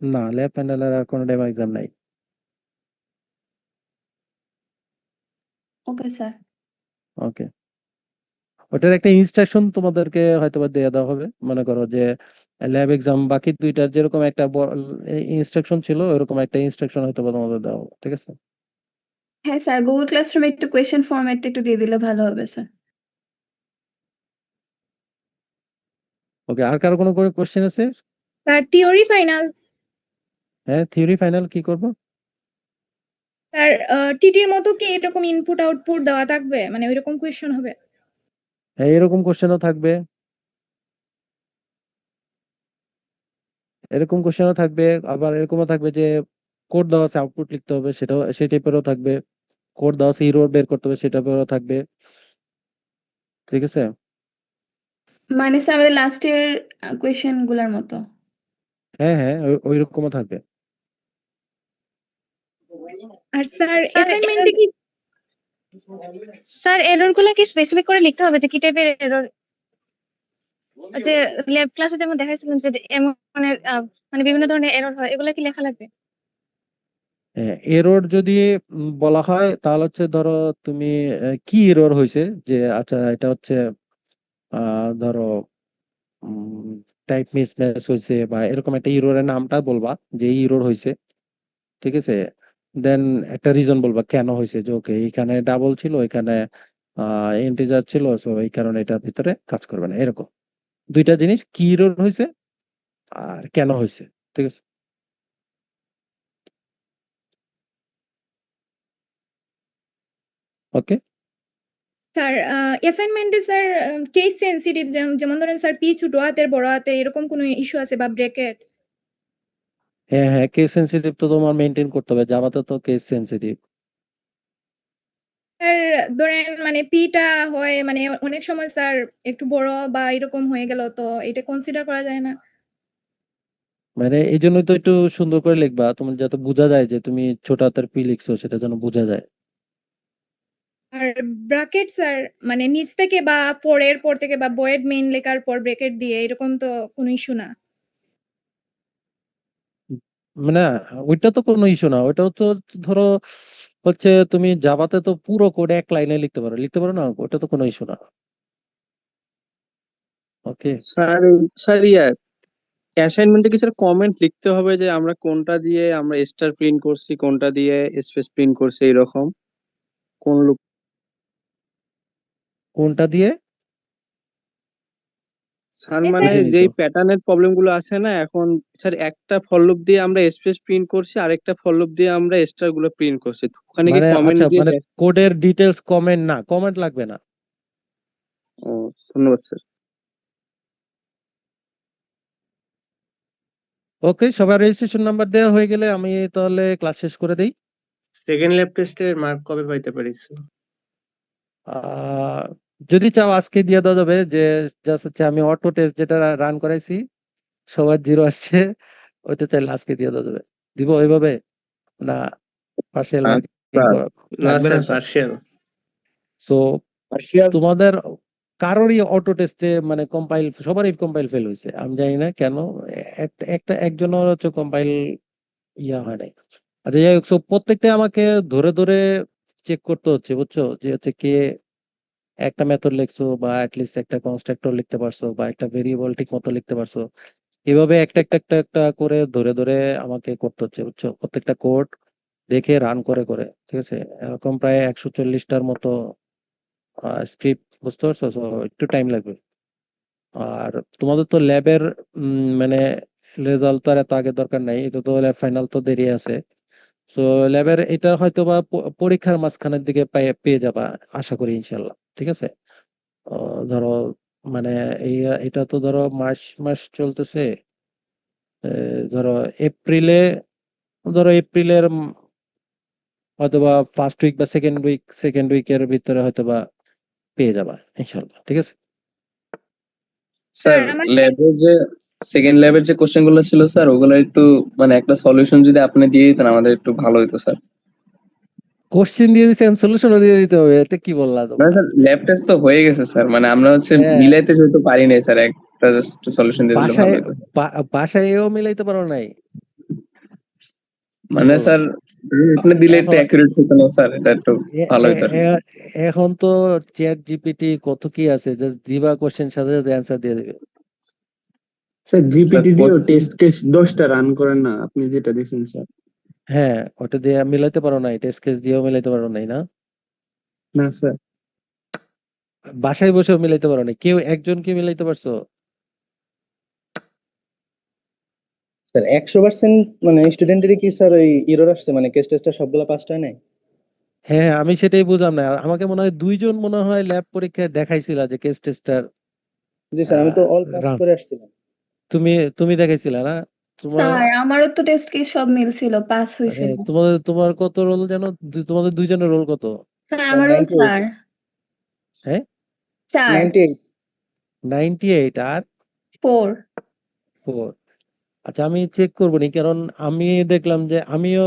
না, ল্যাব প্যানেলের আর কোনো ডেমো এক্সাম নাই। Okay sir. ওকে। ওটার একটা ইনস্ট্রাকশন তোমাদেরকে হয়তোবা দেয়া দেওয়া হবে, মনে করো যে ল্যাব এক্সাম বাকি দুইটার যেরকম একটা ইনস্ট্রাকশন ছিল, ওরকম একটা ইনস্ট্রাকশন হয়তোবা তোমাদের দেওয়া হবে, ঠিক আছে। হ্যাঁ স্যার, গুগল ক্লাসরুমে একটু কোয়েশ্চেন ফরম্যাটটা একটু দিয়ে দিলে ভালো হবে স্যার। ওকে, আর কারো কোনো কোশ্চেন আছে? তার থিওরি ফাইনাল। হ্যাঁ, থিওরি ফাইনাল কি করবো? তার টিটির মতো কি এরকম ইনপুট আউটপুট দেওয়া থাকবে, মানে ওইরকম কোয়েশ্চেন হবে? হ্যাঁ, এরকম কোশ্চেনও থাকবে, এরকম কোশ্চেনও থাকবে। আবার এরকমও থাকবে যে কোড দেওয়া আছে, আউটপুট লিখতে হবে, সেটাও সেই টাইপেরও থাকবে। কোড দেওয়া আছে, ইরর বের করতে হবে, সেটা বেরও থাকবে, ঠিক আছে। মানে স্যার আমাদের লাস্টের কোয়েশ্চেন গুলার মতো? হ্যাঁ হ্যাঁ, ওই রকমও থাকবে। আর স্যার স্যার অ্যাসাইনমেন্টে কি স্যার এরর গুলা কি স্পেসিফিক করে লিখতে হবে যে কি টাইপের এরর? যে ল্যাব ক্লাসে যেমন দেখাইছিলেন যে এমন মানে বিভিন্ন ধরনের এরর হয়, এগুলা কি লেখা লাগবে? হ্যাঁ, এরর যদি বলা হয় তাহলে হচ্ছে ধরো তুমি কি এরর হয়েছে, যে আচ্ছা এটা হচ্ছে ধরো টাইপ মিসম্যাচ হয়েছে, বা এরকম একটা ইরোরের নামটা বলবা যে ইরর হয়েছে, ঠিক আছে। দেন একটা রিজন বলবা কেন হয়েছে, যে ওকে এখানে ডাবল ছিল, এখানে ইন্টিজার ছিল, সো এই কারণে এটার ভিতরে কাজ করবে না, এরকম দুইটা জিনিস, কি ইরর হয়েছে আর কেন হয়েছে, ঠিক আছে। ওকে। স্যার অ্যাসাইনমেন্টে স্যার কেস সেনসিটিভ, যেমন ধরেন স্যার পি ছোট হাতের বড় হাতে এরকম কোনো ইস্যু আছে বা ব্র্যাকেট? হ্যাঁ হ্যাঁ, কেস সেনসিটিভ তো তোমার মেনটেন করতে হবে, জাভাতে তো কেস সেনসিটিভ। স্যার ধরেন মানে পিটা হয় মানে অনেক সময় স্যার একটু বড় বা এরকম হয়ে গেল, তো এটা কনসিডার করা যায় না? মানে এই জন্যই তো একটু সুন্দর করে লিখবা, তোমার যাতে বোঝা যায় যে তুমি ছোট হাতের পি লিখছো, সেটা যেন বোঝা যায়। আর ব্র্যাকেট স্যার মানে নিচ থেকে বা পরের পর থেকে বা বয়েড মেইন লেখার পর ব্র্যাকেট দিয়ে এরকম তো কোনো ইস্যু না? মানে ওইটা তো কোনো ইস্যু না, ওইটা হচ্ছে ধরো হচ্ছে তুমি জাভাতে তো পুরো কোড এক লাইনে লিখতে পারো না, ওটা তো কোনো ইস্যু না। ওকে। স্যার স্যার অ্যাসাইনমেন্টে কি স্যার কমেন্ট লিখতে হবে যে আমরা কোনটা দিয়ে আমরা স্টার প্রিন্ট করছি, কোনটা দিয়ে স্পেস প্রিন্ট করছি, এরকম কোন লুপ? কোনটা দিয়ে? স্যার এই মানে স্যার বুঝিনি তো। যেই প্যাটার্নের প্রবলেম গুলো আছে না এখন, স্যার একটা ফর লুপ দিয়ে আমরা স্পেস প্রিন্ট করছি, আরেকটা ফর লুপ দিয়ে আমরা স্টার গুলো প্রিন্ট করছি, তো ওখানে কি মানে কমেন্ট আচ্ছা, দিয়ে মানে কোডের ডিটেলস কমেন্ট না, কমেন্ট লাগবে না। ও, ধন্যবাদ স্যার। ওকে, সবার রেজিস্ট্রেশন নাম্বার দেওয়া হয়ে গেলে আমি তাহলে ক্লাস শেষ করে দেই। সেকেন্ড ল্যাব টেস্টের মার্ক কবে পাইতে পারি স্যার? আহ, যদি চাও আজকে দিয়ে দেওয়া যাবে, যে জাস্ট হচ্ছে আমি অটো টেস্ট যেটা রান করাইছি সবার 0 আসছে, ওইটা চাইলে আজকে দিয়ে দেওয়া যাবে। দিব ওইভাবে না, পার্সিয়াল মার্কিং? না লাগবে না স্যার, তো? পার্সিয়াল। সো তোমাদের কারোরই অটো টেস্টে মানে কম্পাইল, সবারই কম্পাইল ফেল হয়েছে, আমি জানি না কেন। একজনের হচ্ছে কম্পাইল ইয়া হয় নাই। আচ্ছা যাই হোক, so প্রত্যেকটা আমাকে ধরে ধরে চেক করতে হচ্ছে, বুঝছো, যে হচ্ছে কে একটা মেথড লিখছো বা অ্যাটলিস্ট একটা কনস্ট্রাক্টর লিখতে পারছো বা একটা ভেরিয়েবল ঠিক মতো লিখতে পারছো, এভাবে একটা একটা একটা একটা করে ধরে ধরে আমাকে করতে হচ্ছে, বুঝছো, প্রত্যেকটা কোড দেখে রান করে করে, ঠিক আছে। এরকম প্রায় 140টার মতো স্ক্রিপ্ট, বুঝতে পারছো, so একটু টাইম লাগবে। আর তোমাদের তো ল্যাবের মানে রেজাল্ট তো আর এত আগে দরকার নাই, এটা তো ল্যাব ফাইনাল তো দেরি আছে। তো ল্যাবের এটা হয়তো বা পরীক্ষার মাঝখানের দিকে পেয়ে যাবা, আশা করি ইনশাল্লাহ, ঠিক আছে। ধরো মানে এই এটা তো ধরো মাস মাস চলতেছে, ধরো এপ্রিলে, ধরো এপ্রিলের হয়তোবা ফার্স্ট উইক বা সেকেন্ড উইকের ভিতরে হয়তোবা পেয়ে যাবা ইনশাল্লাহ, ঠিক আছে। স্যার স্যার আমার ল্যাবের যে সেকেন্ড ল্যাবের যে কোশ্চেন গুলো ছিল স্যার, ওগুলো একটু মানে একটা সলিউশন যদি আপনি দিয়ে দিতেন আমাদের একটু ভালো হতো স্যার। কোশ্চেন দিয়ে দিচ্ছেন, সলিউশনও দিয়ে দিতে হবে, এটা কি বললা মানে তোমরা? স্যার ল্যাব টেস্ট তো হয়ে গেছে স্যার, মানে আমরা হচ্ছে হ্যাঁ, মিলাইতে যেহেতু পারি নাই স্যার, একটা জাস্ট সলিউশন দিয়ে দিলে ভালো বাসায় হতো। বাসায় এও মিলাইতে পারো নাই? কি মানে বলো? স্যার আপনি দিলে একটু এখন অ্যাকুরেট হতো না স্যার, এটা একটু এ- ভালো এ- হতো আর কি। এ- এখন তো চ্যাট জিপিটি কত কি আছে, জাস্ট দিবা কোশ্চেন সাথে সাথে অ্যান্সার দিয়ে দিবে। স্যার স্যার জিপিটি দিয়েও কোর্স টেস্ট কেস 10টা রান করেন না, আপনি যেটা দিয়েছেন স্যার? হ্যাঁ, ওটা দিয়ে মিলাইতে পারো নাই, টেস্ট কেস দিয়েও মিলাইতে পারো নাই না? না স্যার। বাসায় বসেও মিলাইতে পারো নাই, কেউ একজন কি মিলাইতে পারছো? স্যার 100% মানে স্টুডেন্টেরই কি স্যার ওই এরর আসছে, মানে কেস টেস্টটা সবগুলা পাস হয় নাই? হ্যাঁ, আমি সেটাই বুঝলাম না, আমাকে মনে হয় দুইজন মনে হয় ল্যাব পরীক্ষায় দেখাইছিল যে কেস টেস্টার জি স্যার, আমি তো অল পাস করে আসছিলাম। তুমি তুমি দেখাইছিলা না? তোমার স্যার আমারও তো টেস্ট কেস সব মিলছিল, পাস আরে হয়েছিল। তোমার কত রোল জানো? তোমাদের দুইজনের রোল কত? হ্যাঁ স্যার আমারও 4। 98, হ্যাঁ, 4, 98। 98 আর 4। 4। আচ্ছা আমি চেক করবো নি, কারণ আমি দেখলাম যে আমিও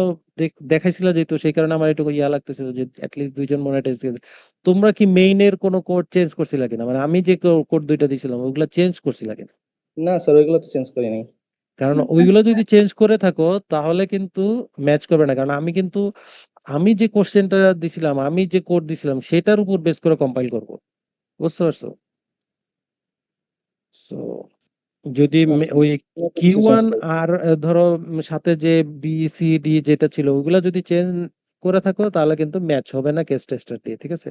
দেখাইছিল যেহেতু, সেই কারণে আমার একটু ইয়া লাগতেছিল যে অ্যাটলিস্ট দুইজন মনে হয় test দিয়েছে। তোমরা কি মেইনের কোনো কোড চেঞ্জ করছিলা কিনা, মানে আমি যে কোড দুইটা দিছিলাম ওগুলা চেঞ্জ করছিলা কিনা? না স্যার, ওইগুলো তো চেঞ্জ করি নাই। কারণ ওইগুলো যদি চেঞ্জ করে থাকো তাহলে কিন্তু ম্যাচ করবে না, কারণ আমি কিন্তু আমি যে কোশ্চেনটা দিছিলাম, আমি যে কোড দিছিলাম সেটার উপর বেস করে কম্পাইল করব, বুঝতে পারছো? তো যদি না স্যার, ওই কোনো তো কিউ কিছু চেঞ্জ ওয়ান করি। আর ধরো সাথে যে বি সি ডি যেটা ছিল ওইগুলা যদি চেঞ্জ করে থাকো তাহলে কিন্তু ম্যাচ হবে না কেস টেস্টার দিয়ে, ঠিক আছে।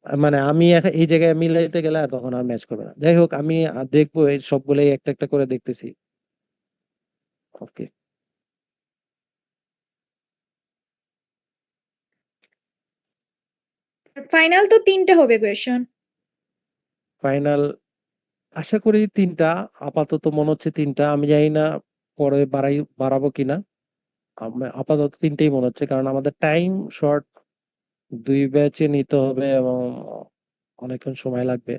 মানে আমি এই জায়গায় মিলাইতে গেলে আর তখন আর ম্যাচ করবে না। যাই হোক, আমি দেখবো এই সবগুলাই একটা একটা করে দেখতেছি। ওকে। ফাইনাল তো 3টে হবে কোয়েশ্চন। ফাইনাল আশা করি 3টা, আপাতত মনে হচ্ছে 3টা, আমি জানি না পরে বাড়াবো কিনা। আপাতত 3টেই মনে হচ্ছে, কারণ আমাদের টাইম শর্ট, 2 ব্যাচে নিতে হবে এবং অনেকক্ষণ সময় লাগবে।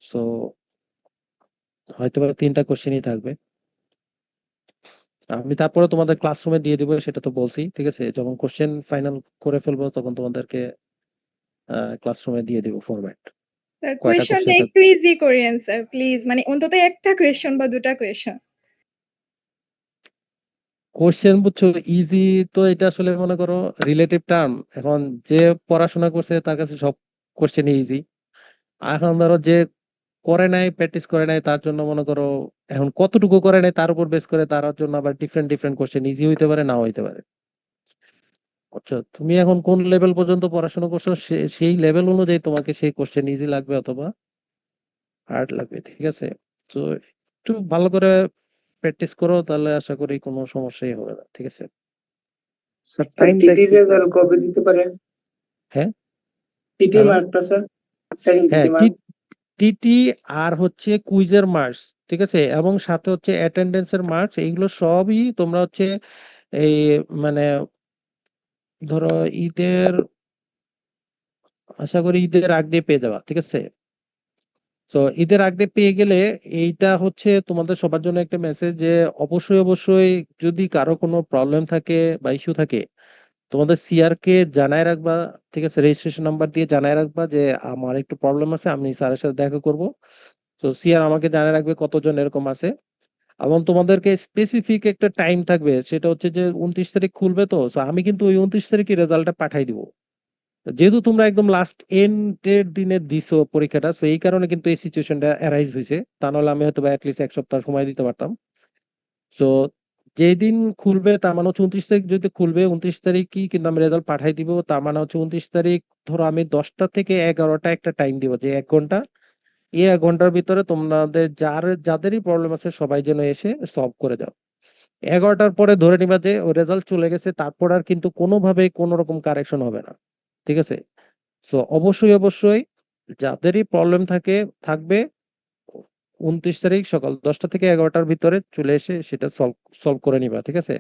সো হয়তোবা 3টা কোশ্চেনই থাকবে। আমি তারপরে তোমাদের ক্লাসরুমে দিয়ে দিব, সেটা তো বলছি, ঠিক আছে? যখন কোশ্চেন ফাইনাল করে ফেলবো তখন তোমাদেরকে ক্লাসরুমে দিয়ে দিব ফরম্যাট। স্যার কয়টা কোয়েশনটা কোশ্চেন একটু ইজি করিয়েন স্যার প্লিজ, মানে অন্তত একটা কোয়েশন বা দুটা কোয়েশন। কোশ্চেন বুঝছো ইজি, তো এটা আসলে মনে করো রিলেটিভ টার্ম। এখন যে পড়াশোনা করছে তার কাছে সব কোশ্চেন ইজি। এখন ধরো যে করে নাই, প্র্যাকটিস করে নাই, তার জন্য মনে করো এখন কতটুকু করে নাই তার উপর বেস করে তার জন্য আবার ডিফারেন্ট ডিফারেন্ট কোশ্চেন ইজি হইতে পারে, নাও হইতে পারে। আচ্ছা, তুমি এখন কোন লেভেল পর্যন্ত পড়াশোনা করছো সেই লেভেল অনুযায়ী তোমাকে সেই কোশ্চেন ইজি লাগবে অথবা হার্ড লাগবে, ঠিক আছে? তো একটু ভালো করে প্র্যাকটিস করো, তাহলে আশা করি কোনো সমস্যাই হবে না, ঠিক আছে? স্যার টাইমটা টিটি কি স্যার? রেজাল্ট কবে দিতে পারে? হ্যাঁ, টিটি হ্যালো, মার্কটা স্যার, সেকেন্ড হ্যাঁ, টিটি মার্ক। টিটি আর হচ্ছে কুইজের মার্কস, ঠিক আছে, এবং সাথে হচ্ছে অ্যাটেন্ডেন্সের মার্কস, এইগুলো সবই তোমরা হচ্ছে এই মানে ধরো ঈদের, আশা করি ঈদের আগ দিয়ে পেয়ে যাবা, ঠিক আছে? তো ঈদের আগ দিয়ে পেয়ে গেলে এইটা হচ্ছে তোমাদের সবার জন্য একটা মেসেজ যে অবশ্যই অবশ্যই যদি কারো কোনো প্রবলেম থাকে বা ইস্যু থাকে, তোমাদের সিআর কে জানায় রাখবা, ঠিক আছে? রেজিস্ট্রেশন নাম্বার দিয়ে জানায় রাখবা যে আমার একটু প্রবলেম আছে, আমি স্যারের সাথে দেখা করব। তো সিআর আমাকে জানায় রাখবে কতজন এরকম আছে, এবং তোমাদেরকে স্পেসিফিক একটা টাইম থাকবে, সেটা হচ্ছে যে 29 তারিখ খুলবে। তো আমি কিন্তু ওই 29 তারিখে রেজাল্টটা পাঠাই দিব, যেহেতু তোমরা একদম লাস্ট এন্ডের দিনে দিছো পরীক্ষাটা। তো এই কারণে কিন্তু এই সিচুয়েশনটা অ্যারাইজ হয়েছে, তা নাহলে আমি হয়তো অ্যাটলিস্ট 1 সপ্তাহ সময় দিতে পারতাম। তো যেদিন খুলবে তার মানে হচ্ছে 29 তারিখ, যদি খুলবে 29 তারিখই কিন্তু আমি রেজাল্ট পাঠাই দিব। তার মানে হচ্ছে 29 তারিখ ধরো আমি 10টা থেকে 11টা একটা টাইম দিব, যে 1 ঘন্টা, এই 1 ঘন্টার ভিতরে তোমাদের যাদেরই প্রবলেম আছে সবাই যেন এসে সলভ করে দাও। 11টার পরে ধরে নিবা যে ও রেজাল্ট চলে গেছে, তারপর আর কিন্তু কোনোভাবেই কোনো রকম কারেকশন হবে না, ঠিক আছে? সো অবশ্যই অবশ্যই যাদেরই প্রবলেম থাকবে 29 তারিখ সকাল 10টা থেকে 11টার ভিতরে চলে এসে সেটা সলভ সলভ করে নিবা, ঠিক আছে?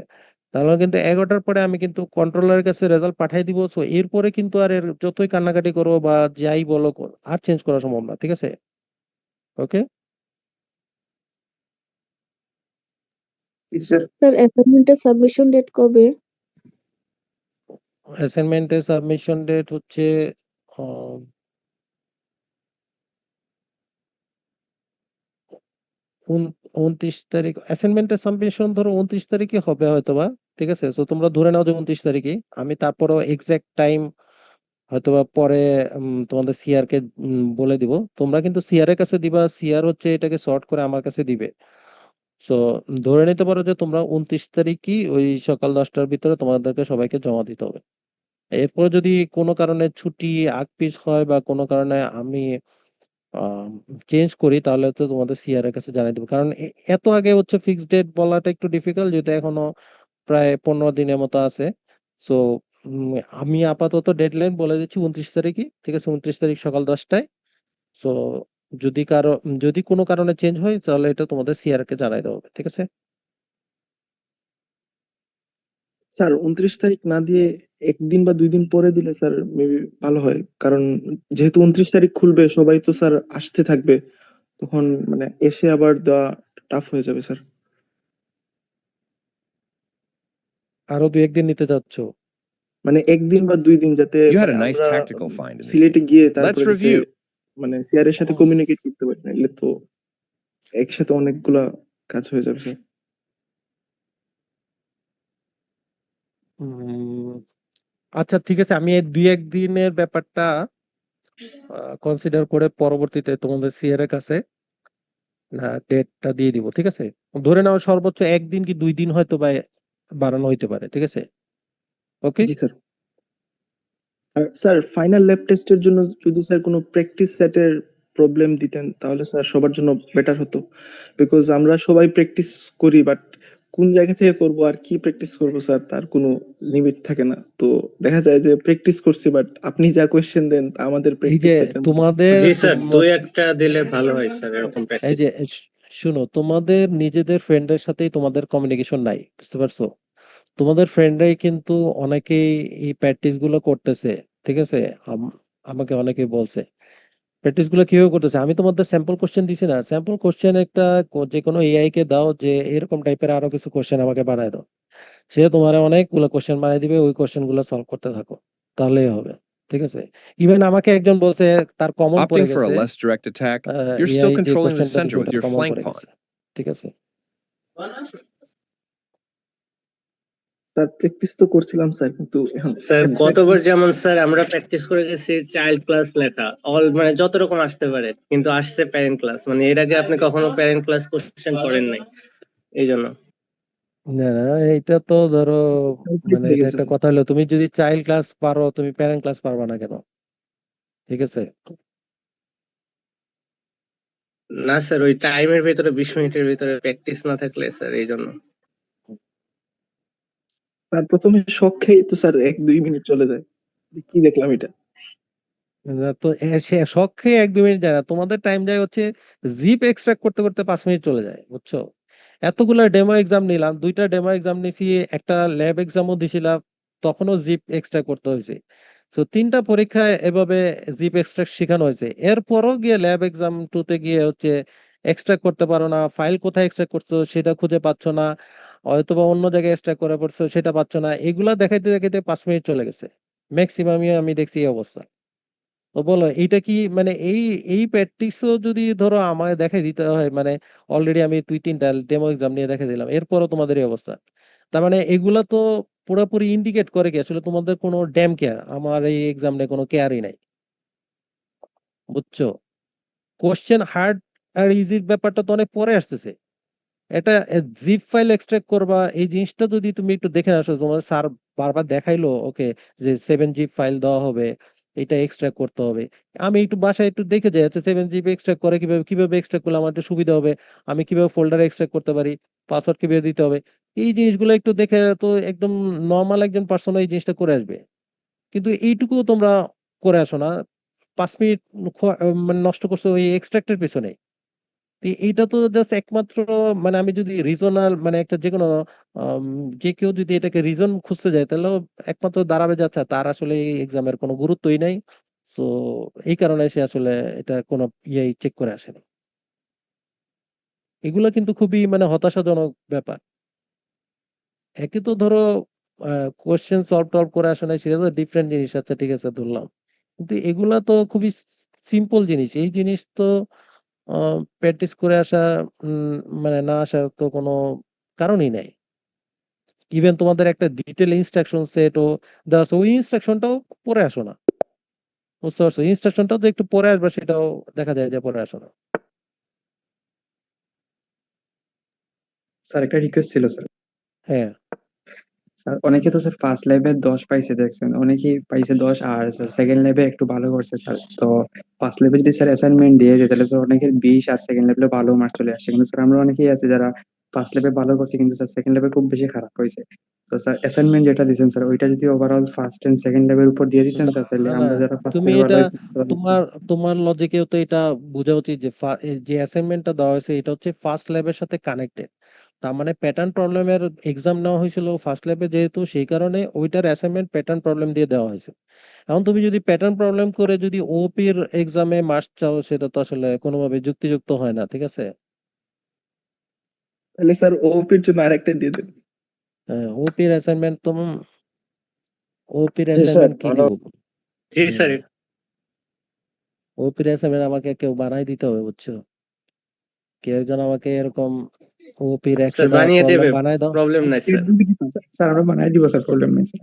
তাহলে কিন্তু 11টার পরে আমি কিন্তু কন্ট্রোলারের কাছে রেজাল্ট পাঠিয়ে দিব। সো এরপরে কিন্তু আর এর যতই কান্নাকাটি করো বা যাই বলো আর চেঞ্জ করা সম্ভব না, ঠিক আছে? ওকে। স্যার স্যার অ্যাসাইনমেন্টের সাবমিশন ডেট কবে? অ্যাসাইনমেন্টের সাবমিশন ডেট হচ্ছে আহ, 29 তারিখ। অ্যাসাইনমেন্টের সাবমিশন ধরো 29 তারিখে হবে হয়তোবা, ঠিক আছে? তো তোমরা ধরে নাও যে 29 তারিখে। আমি তারপরও এক্সাক্ট টাইম হয়তোবা পরে তোমাদের সিআর কে বলে দিব। তোমরা কিন্তু সিআর এর কাছে দিবা, সিআর হচ্ছে এটাকে সর্ট করে আমার কাছে দিবে। সো ধরে নিতে পারো যে তোমরা 29 তারিখই ওই সকাল 10টার ভিতরে তোমাদেরকে সবাইকে জমা দিতে হবে। এরপরে যদি কোনো কারণে ছুটি আকপিস হয় বা কোনো কারণে আমি চেঞ্জ করি, তাহলে তো তোমাদের সিআর এর কাছে জানাই দেবো। কারণ এত আগে হচ্ছে ফিক্সড ডেট বলাটা একটু ডিফিকাল্ট, যেহেতু এখনো প্রায় 15 দিনের মতো আছে। সো আমি আপাতত ডেডলাইন বলে দিচ্ছি 29 তারিখই, ঠিক আছে? 29 তারিখ সকাল 10টায়। সো যদি কোনো কারণে চেঞ্জ হয় তাহলে এটা তোমাদের সিআর কে জানাই দেওয়া হবে, ঠিক আছে? স্যার 29 তারিখ না দিয়ে 1 দিন বা 2 দিন পরে দিলে স্যার মেবি ভালো হয়, কারণ যেহেতু 29 তারিখ খুলবে সবাই তো স্যার আসতে থাকবে, তখন মানে এসে আবার দেওয়া টাফ হয়ে যাবে স্যার। আরো 2-1 দিন নিতে চাচ্ছ? মানে 1 দিন বা 2 দিন, যাতে You had মানে a nice আমরা tactical find in this সিলেটে game. গিয়ে Let's তারপরে যাতে review. মানে সিআর এর সাথে হুম, কমিউনিকেট করতে পারি, না এলে তো একসাথে অনেকগুলা কাজ হয়ে যাবে স্যার। উম, আচ্ছা, ঠিক আছে, আমি এই 2-1 দিনের ব্যাপারটা কনসিডার করে পরবর্তীতে তোমাদের সিআর এর কাছে ডেটটা দিয়ে দিব, ঠিক আছে? ধরে নাও সর্বোচ্চ 1 দিন কি 2 দিন হয়তো বা বাড়ানো হইতে পারে, ঠিক আছে? ওকে। জি স্যার। আর স্যার ফাইনাল ল্যাব টেস্টের জন্য যদি স্যার কোনো প্র্যাকটিস সেটের প্রবলেম দিতেন তাহলে স্যার সবার জন্য বেটার হতো, বিকজ আমরা সবাই প্র্যাকটিস করি, বাট কোন জায়গা থেকে করব আর কি প্র্যাকটিস করব স্যার তার কোনো লিমিট থাকে না। তো দেখা যায় যে প্র্যাকটিস করছি, বাট আপনি যা কোয়েশ্চেন দেন তা আমাদের এই প্র্যাকটিস যে সেটের মধ্যে। তোমাদের জি স্যার, 2-1টা দিলে ভালো হয় স্যার, এরকম এই প্র্যাকটিস। যে শুনো, তোমাদের নিজেদের ফ্রেন্ডের সাথেই তোমাদের কমিউনিকেশন নাই, বুঝতে পারছো? তোমাদের ফ্রেন্ডরাই কিন্তু অনেকেই এই প্র্যাকটিস গুলো করতেছে, ঠিক আছে? আমাকে অনেকে বলছে প্র্যাকটিস গুলো কিভাবে করতেছে। আমি তোমাদের স্যাম্পল কোশ্চেন দিছি না, স্যাম্পল কোশ্চেন একটা যে কোনো এআই কে দাও যে এরকম টাইপের আরো কিছু কোশ্চেন আমাকে বানায় দাও, সে তোমার অনেকগুলো কোশ্চেন বানিয়ে দিবে, ওই কোশ্চেন গুলো সলভ করতে থাকো, তাহলেই হবে। ঠিক আছে? ইভেন আমাকে একজন বলছে তার কমন পড়ে Opting for a গেছে, less direct attack, you're AI still যে controlling the কোশ্চেনটা center দিছে with ওটা your কমন flank পড়ে pawn. গেছে। ঠিক আছে? স্যার প্র্যাকটিস তো করছিলাম স্যার, কিন্তু এখন স্যার exact গতবার যেমন স্যার আমরা প্র্যাকটিস করে গেছি চাইল্ড ক্লাস লেখা অল মানে যত রকম আসতে পারে, কিন্তু আসছে প্যারেন্ট ক্লাস, মানে এর আগে আপনি কখনো প্যারেন্ট ক্লাস কোশ্চেন করেন নাই এই জন্য। না, এটা তো ধরো প্র্যাকটিস হয়ে এটা গেছে একটা স্যার। কথা হলো, তুমি যদি চাইল্ড ক্লাস পারো তুমি প্যারেন্ট ক্লাস পারবা না কেন? ঠিক আছে? না স্যার, ওই টাইমের ভিতরে 20 মিনিটের ভিতরে প্র্যাকটিস না থাকলে স্যার এই জন্য। স্যার প্রথমে শখ খেয়ে তো স্যার 1-2 মিনিট চলে যায়, যে কি দেখলাম এটা। না তো সে শখ খেয়ে 1-2 মিনিট যায় না, তোমাদের টাইম যায় হচ্ছে জিপ এক্সট্রাক্ট করতে করতে 5 মিনিট চলে যায়, বুঝছো? এতগুলা ডেমো এক্সাম নিলাম, 2টা ডেমো এক্সাম নিছি, একটা ল্যাব এক্সামও দিছিলাম, তখনও জিপ এক্সট্রাক্ট করতে হয়েছে। তো 3টা পরীক্ষায় এভাবে জিপ এক্সট্রাক্ট শেখানো হয়েছে, এরপরও গিয়ে ল্যাব এক্সাম 2তে গিয়ে হচ্ছে এক্সট্রাক্ট করতে পারো না, ফাইল কোথায় এক্সট্রাক্ট করছো সেটা খুঁজে পাচ্ছ না, হয়তোবা অন্য জায়গায় এক্সট্রাক্ট করে পড়ছো সেটা পাচ্ছ না, এগুলা দেখাইতে দেখাইতে 5 মিনিট চলে গেছে ম্যাক্সিমামই, আমি দেখছি এই অবস্থা। তো বলো এইটা কি মানে এই প্র্যাকটিসও যদি ধরো আমায় দেখাই দিতে হয়, মানে অলরেডি আমি 2-3টা ডেমো এক্সাম নিয়ে দেখে দিলাম, এরপরও তোমাদের এই অবস্থা, তার মানে এগুলা তো পুরোপুরি ইন্ডিকেট করে কি আসলে তোমাদের কোনো ড্যাম কেয়ার আমার এই এক্সাম নিয়ে কোনো কেয়ারই নাই, বুঝছো? কোশ্চেন হার্ড আর ইজির ব্যাপারটা তো অনেক পরে আসতেছে, এটা জিপ ফাইল এক্সট্রাক্ট করবা এই জিনিসটা যদি তুমি একটু দেখে আসো, তোমার স্যার বারবার দেখাইলো ওকে যে 7 জিপ ফাইল দেওয়া হবে, এটা এক্সট্রাক্ট করতে হবে, আমি একটু বাসায় একটু দেখে যাই আচ্ছা 7 জিপ এক্সট্রাক্ট করে কিভাবে, কিভাবে এক্সট্রাক্ট করলে আমার একটু সুবিধা হবে, আমি কিভাবে ফোল্ডারে এক্সট্রাক্ট করতে পারি, পাসওয়ার্ড কিভাবে দিতে হবে, এই জিনিসগুলো একটু দেখে তো একদম নর্মাল একজন পার্সন এই জিনিসটা করে আসবে, কিন্তু এইটুকু তোমরা করে আসো না, 5 মিনিট মানে নষ্ট করছো ওই এক্সট্রাক্টের পেছনে। এইটা তো জাস্ট একমাত্র মানে আমি যদি রিজনাল মানে একটা যে কোনো আম, যে কেউ যদি এটাকে রিজন খুঁজতে যায় তাহলে একমাত্র দাঁড়াবে যাচ্ছে তার আসলে এই এক্সামের কোনো গুরুত্বই নাই। তো এই কারণে সে আসলে এটা কোনো ইয়ে চেক করে আসেনি। এগুলো কিন্তু খুবই মানে হতাশাজনক ব্যাপার। একে তো ধরো কোশ্চেন সলভ টলভ করে আসে না সেটা তো ডিফারেন্ট জিনিস, আচ্ছা ঠিক আছে ধরলাম, কিন্তু এগুলা তো খুবই সিম্পল জিনিস, এই জিনিস তো প্র্যাকটিস করে আসা উম, মানে না আসার তো কোনো কারণই নাই। ইভেন তোমাদের একটা ডিটেল ইনস্ট্রাকশন সেটও দেওয়া আছে, ওই ইনস্ট্রাকশনটাও পড়ে আসো না, বুঝতে পারছো? ইনস্ট্রাকশনটাও তো একটু পরে আসবে, সেটাও দেখা যায় যে পরে আসো না। স্যার একটা রিকোয়েস্ট ছিল স্যার। হ্যাঁ, স্যার অনেকে তো স্যার ফার্স্ট ল্যাবে 10 পাইছে দেখছেন, অনেকেই পাইছে 10, আর স্যার সেকেন্ড ল্যাবে একটু ভালো করছে স্যার। তো ফার্স্ট ল্যাবে যদি স্যার অ্যাসাইনমেন্ট দিয়ে যায় তাহলে স্যার অনেকের 20 আর সেকেন্ড লেভেলে ভালো মার্কস চলে আসছে, কিন্তু স্যার আমরা অনেকেই আছে যারা ফার্স্ট ল্যাবে ভালো করছে কিন্তু স্যার সেকেন্ড ল্যাবে খুব বেশি খারাপ হয়েছে। তো স্যার অ্যাসাইনমেন্ট যেটা দিয়েছেন স্যার ওইটা যদি ওভারঅল ফার্স্ট এন্ড সেকেন্ড লেভেলের উপর দিয়ে দিতেন না স্যার, তাহলে না না, আমরা যারা ফার্স্ট তুমি ল্যাবে ভালো এটা হয়েছে তোমার তোমার লজিকেও তো এটা বোঝা উচিত যে যে অ্যাসাইনমেন্টটা দেওয়া হয়েছে এটা হচ্ছে ফার্স্ট ল্যাবের সাথে কানেক্টেড, তার মানে প্যাটার্ন প্রবলেমের এক্সাম নেওয়া হয়েছিল ফার্স্ট ল্যাবে, যেহেতু সেই কারণে ওইটার অ্যাসাইনমেন্ট প্যাটার্ন প্রবলেম দিয়ে দেওয়া হয়েছে। এখন তুমি যদি প্যাটার্ন প্রবলেম করে যদি ওপির এক্সামে মার্কস চাও সেটা তো আসলে কোনোভাবে যুক্তিযুক্ত হয় না, ঠিক আছে? তাহলে স্যার ওপির জন্য আরেকটা দিয়ে দেন। ওপির অ্যাসাইনমেন্ট তো ওপির জি স্যার, অ্যাসাইনমেন্ট কি ভালো। দিব? জি স্যার, ওপির অ্যাসাইনমেন্ট আমাকে কেউ বানাই দিতে হবে, বুঝছো? কেউ একজন আমাকে এরকম ওপির স্যার 100টা বানিয়ে প্রবলেম দেবে, বানাই দাও, প্রবলেম নাই স্যার। স্যার আমরা বানাই দিব স্যার, প্রবলেম নেই স্যার।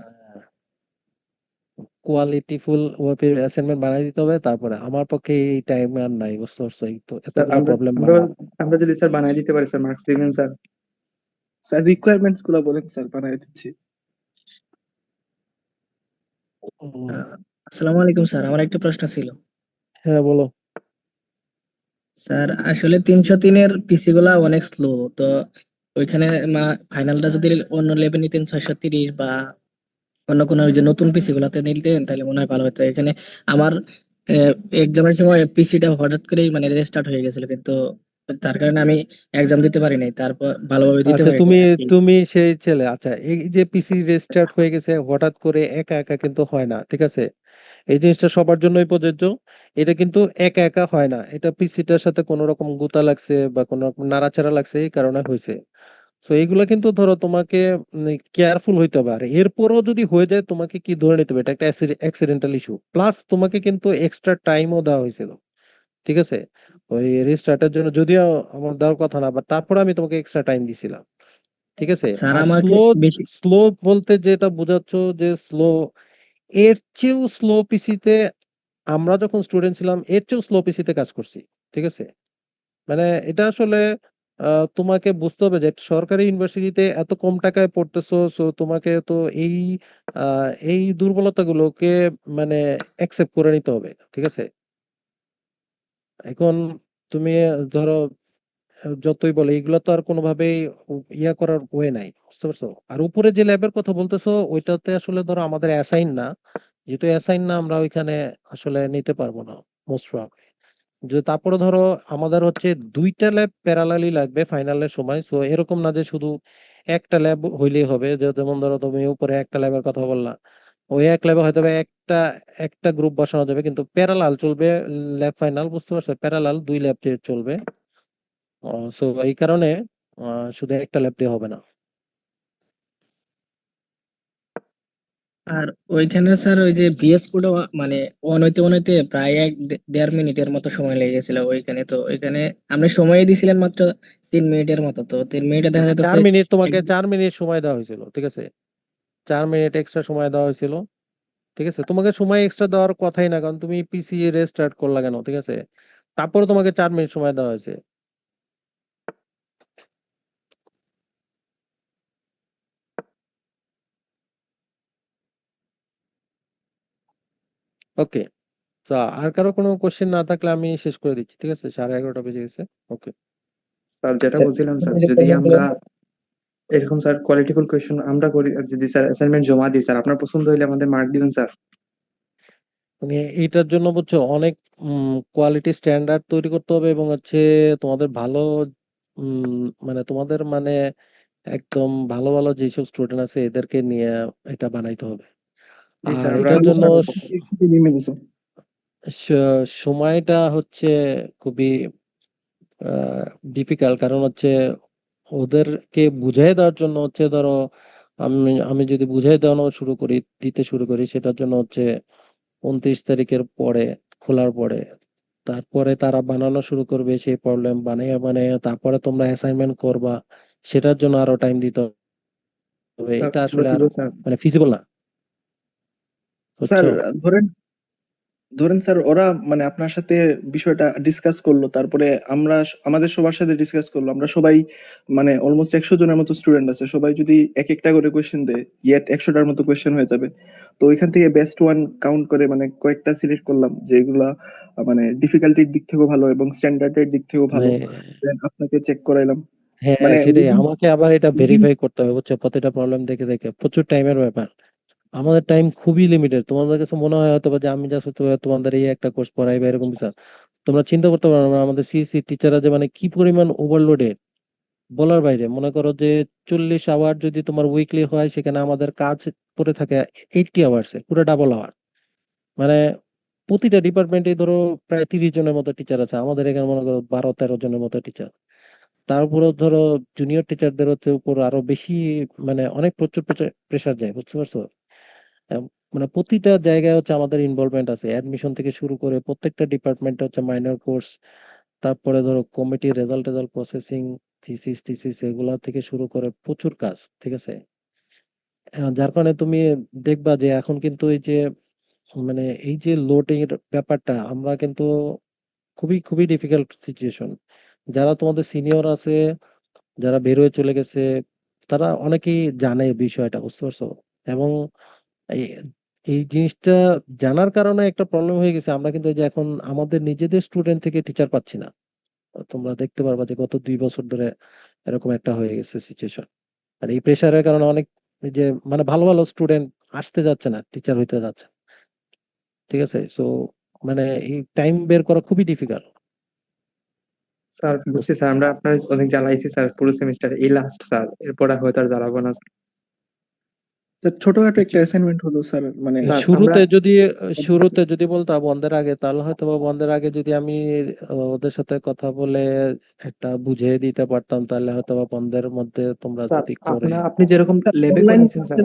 কোয়ালিটিফুল ওপির অ্যাসাইনমেন্ট বানাই দিতে হবে, তারপরে আমার পক্ষে এই টাইম আর নাই, বুঝতে পারছো? এই তো স্যার এতগুলো আমরা প্রবলেম আমরা বানানো। আমরা যদি স্যার বানাই দিতে পারি স্যার মার্কস দিবেন স্যার? স্যার রিকোয়ারমেন্টস গুলো বলেন স্যার, বানাই দিচ্ছি। আসসালামু আলাইকুম স্যার, আমার একটা প্রশ্ন ছিল। হ্যাঁ বলো। স্যার আসলে 303-এর পিসি গুলা অনেক স্লো, তো ওইখানে ফাইনালটা যদি অন্য লেভেল নিতেন 630 বা অন্য কোনো ওই যে নতুন পিসি গুলাতে নিতেন তাহলে মনে হয় ভালো হতো। এখানে আমার এক্সামের সময় পিসিটা হঠাৎ করেই মানে রেস্টার্ট হয়ে গেছিল, কিন্তু তার কারণে আমি এক্সাম দিতে পারি নাই, তারপর ভালোভাবে দিতে আচ্ছা, পারি তুমি নাই আর কি। তুমি সেই ছেলে। আচ্ছা, এই যে পিসি রেস্টার্ট হয়ে গেছে হঠাৎ করে একা একা কিন্তু হয় না, ঠিক আছে? এই জিনিসটা সবার জন্যই প্রযোজ্য। এটা কিন্তু একা একা হয় না, এটা পিসিটার সাথে কোনো রকম গুতা লাগছে বা কোনো রকম নাড়াচাড়া লাগছে, এই কারণে হয়েছে। তো এইগুলা কিন্তু ধরো তোমাকে কেয়ারফুল হইতে হবে। আর এরপরও যদি হয়ে যায়, তোমাকে কি ধরে নিতে হবে এটা একটা অ্যাক্সিডেন্টাল ইস্যু, প্লাস তোমাকে কিন্তু এক্সট্রা টাইমও দেওয়া হয়েছিল, ঠিক আছে? ওই রিস্টার্টের জন্য যদিও আমার দেওয়ার কথা না, বাট তারপরে আমি তোমাকে এক্সট্রা টাইম দিছিলাম, ঠিক আছে? স্যার আর আমাকে স্লো, বেশি স্লো বলতে যেটা বোঝাচ্ছ যে স্লো, এর চেয়েও স্লো পিসিতে আমরা যখন স্টুডেন্ট ছিলাম এর চেয়েও স্লো পিসিতে কাজ করছি, ঠিক আছে? মানে এটা আসলে তোমাকে বুঝতে হবে যে একটা সরকারি ইউনিভার্সিটিতে এত কম টাকায় পড়তেছো, সো তোমাকে তো এই দুর্বলতাগুলোকে মানে অ্যাকসেপ্ট করে নিতে হবে, ঠিক আছে? এখন তুমি ধরো যতই বলে এগুলো তো আর কোনোভাবেই ইয়া করার ওয়ে নাই, বুঝতে পারছো? আর উপরে যে ল্যাবের কথা বলতেছো ওইটাতে আসলে ধরো আমাদের অ্যাসাইন না, যেহেতু অ্যাসাইন না আমরা ওইখানে আসলে নিতে পারবো না মোস্ট প্রবাবলি। যে তারপরে ধরো আমাদের হচ্ছে 2টা ল্যাব প্যারালালি লাগবে ফাইনালের সময়, সো এরকম না যে শুধু একটা ল্যাব হইলেই হবে। যে যেমন ধরো তুমি উপরে একটা ল্যাবের কথা বললা, ওই এক ল্যাবে হয়তো বা একটা একটা গ্রুপ বসানো যাবে, কিন্তু প্যারালাল চলবে ল্যাব ফাইনাল, বুঝতে পারছো? প্যারালাল 2 ল্যাব চলবে। সো এই কারণে শুধু একটা ল্যাব দিয়ে হবে না। আর ওইখানে স্যার ওই যে ভিএস কোড মানে অনইতে প্রায় 1-1.5 মিনিটের মতো সময় লেগে গেছিল ওইখানে। তো ওইখানে আপনি সময় দিয়েছিলেন মাত্র 3 মিনিটের মতো, তো 3 মিনিটে দেখা চার যাচ্ছে মিনিট তোমাকে 4 মিনিট সময় দেওয়া হয়েছিল, ঠিক আছে? 4 মিনিট এক্সট্রা সময় দেওয়া হয়েছিল, ঠিক আছে? তোমাকে সময় এক্সট্রা দেওয়ার কথাই না, কারণ তুমি পিসি রেস্টার্ট করলা কেন, ঠিক আছে? তারপরে তোমাকে 4 মিনিট সময় দেওয়া হয়েছে। ওকে, তো আর কারো কোনো কোশ্চেন না থাকলে আমি শেষ করে দিচ্ছি, ঠিক আছে? 11:30 বেজে গেছে। ওকে। স্যার যেটা স্যার বলছিলাম স্যার, যদি যদি question আমরা করেন। এরকম স্যার কোয়ালিটিফুল কোয়েশ্চেন আমরা করি, যদি স্যার অ্যাসাইনমেন্ট জমা দিই স্যার, আপনার পছন্দ হইলে আমাদের মার্ক দিবেন স্যার? মানে এইটার জন্য বুঝছো অনেক কোয়ালিটি স্ট্যান্ডার্ড তৈরি করতে হবে, এবং হচ্ছে তোমাদের ভালো মানে তোমাদের মানে একদম ভালো ভালো যেসব স্টুডেন্ট আছে এদেরকে নিয়ে এটা বানাইতে হবে। জি আর স্যার, আমরা এটার জন্য সময়টা হচ্ছে খুবই ডিফিকাল্ট, কারণ হচ্ছে ওদেরকে বুঝাই দেওয়ার জন্য হচ্ছে ধরো আমি আমি যদি বুঝাই দেওয়ানো দিতে শুরু করি, সেটার জন্য হচ্ছে 29 তারিখের পরে, খোলার পরে, তারপরে তারা বানানো শুরু করবে, সেই প্রবলেম বানাইয়া বানাইয়া তারপরে তোমরা অ্যাসাইনমেন্ট করবা, সেটার জন্য আরো টাইম দিতে হবে। স্যার এটা আমরা আসলে দিব আর স্যার। মানে ফিজিবল না, স্যার বুঝছো? ধরেন ধরেন স্যার ওরা মানে আপনার সাথে বিষয়টা ডিসকাস করলো, তারপরে আমরা আমাদের সবার সাথে ডিসকাস করলো, আমরা সবাই মানে অলমোস্ট 100 জনের মতো স্টুডেন্ট আছে, সবাই যদি এক একটা করে কোয়েশ্চেন দেয়, ইয়েট 100টার মতো কোয়েশ্চেন হয়ে যাবে। তো ওইখান থেকে বেস্ট ওয়ান কাউন্ট করে মানে কয়েকটা সিলেক্ট করলাম যেগুলা মানে ডিফিকাল্টির দিক থেকেও ভালো এবং স্ট্যান্ডার্ডের দিক থেকেও মানে ভালো, দেন আপনাকে চেক করাইলাম হ্যাঁ, মানে সেটাই, within- আমাকে আবার এটা within ভেরিফাই করতে হবে, বুঝছো? প্রতিটা প্রবলেম দেখে দেখে প্রচুর টাইমের ব্যাপার। আমাদের টাইম খুবই লিমিটেড। তোমাদের কাছে মনে হয় হয়তো বা যে আমি জাস্ট তোমাদের এই একটা কোর্স পড়াই বা এরকম কিছু। তোমরা চিন্তা করতে পারো না আমাদের সিএসসি টিচাররা যে মানে কি পরিমাণ ওভারলোডেড, বলার বাইরে। মনে করো যে 40 আওয়ার যদি তোমার উইকলি হয়, সেখানে আমাদের কাজ পড়ে থাকে 80 আওয়ার্সে, পুরো ডাবল আওয়ার। মানে প্রতিটা ডিপার্টমেন্টে ধরো প্রায় 30 জনের মতো টিচার আছে, আমাদের এখানে মনে করো 12-13 জনের মতো টিচার। তার উপরে ধরো জুনিয়র টিচারদের হচ্ছে উপর আরো বেশি, মানে অনেক প্রচুর প্রেশার যায়, বুঝতে পারছো? আহ, মানে প্রতিটা জায়গায় হচ্ছে আমাদের ইনভলভমেন্ট আছে, অ্যাডমিশন থেকে শুরু করে প্রত্যেকটা ডিপার্টমেন্টে হচ্ছে মাইনর কোর্স, তারপরে ধরো কমিটি রেজাল্ট প্রসেসিং, থিসিস টিসিস এগুলা থেকে শুরু করে প্রচুর কাজ, ঠিক আছে? যার কারণে তুমি দেখবা যে এখন কিন্তু এই যে মানে এই যে লোডিং এর ব্যাপারটা, আমরা কিন্তু খুবই খুবই ডিফিকাল্ট সিচুয়েশন। যারা তোমাদের সিনিয়র আছে, যারা বের হয়ে চলে গেছে, তারা অনেকেই জানে বিষয়টা, বুঝতে পারছো? এবং এই এই জিনিসটা জানার কারণে একটা প্রবলেম হয়ে গেছে, আমরা কিন্তু এই যে এখন আমাদের নিজেদের স্টুডেন্ট থেকে টিচার পাচ্ছি না। তোমরা দেখতে পারবা যে গত 2 বছর ধরে এরকম একটা হয়ে গেছে সিচুয়েশন। আর এই প্রেশারের কারণে অনেক এই যে মানে ভালো ভালো স্টুডেন্ট আসতে যাচ্ছে না, টিচার হইতে যাচ্ছে না, ঠিক আছে? সো মানে এই টাইম বের করা খুবই ডিফিকাল্ট। স্যার বুঝছি স্যার, আমরা আপনার অনেক জ্বালাইছি স্যার পুরো সেমিস্টার, এই লাস্ট স্যার, এরপরে হয়তো আর জ্বালাবো না স্যার। স্যার ছোটখাটো একটা অ্যাসাইনমেন্ট হলো স্যার, মানে স্যার শুরুতে আমরা যদি বলতা বন্ধের আগে, তাহলে হয়তো বা বন্ধের আগে যদি আমি ওদের সাথে কথা বলে একটা বুঝিয়ে দিতে পারতাম, তাহলে হয়তো বা বন্ধের মধ্যে তোমরা স্যার যদি করে। আপনি যেরকম ল্যাবে অনলাইন করাইছেন স্যার,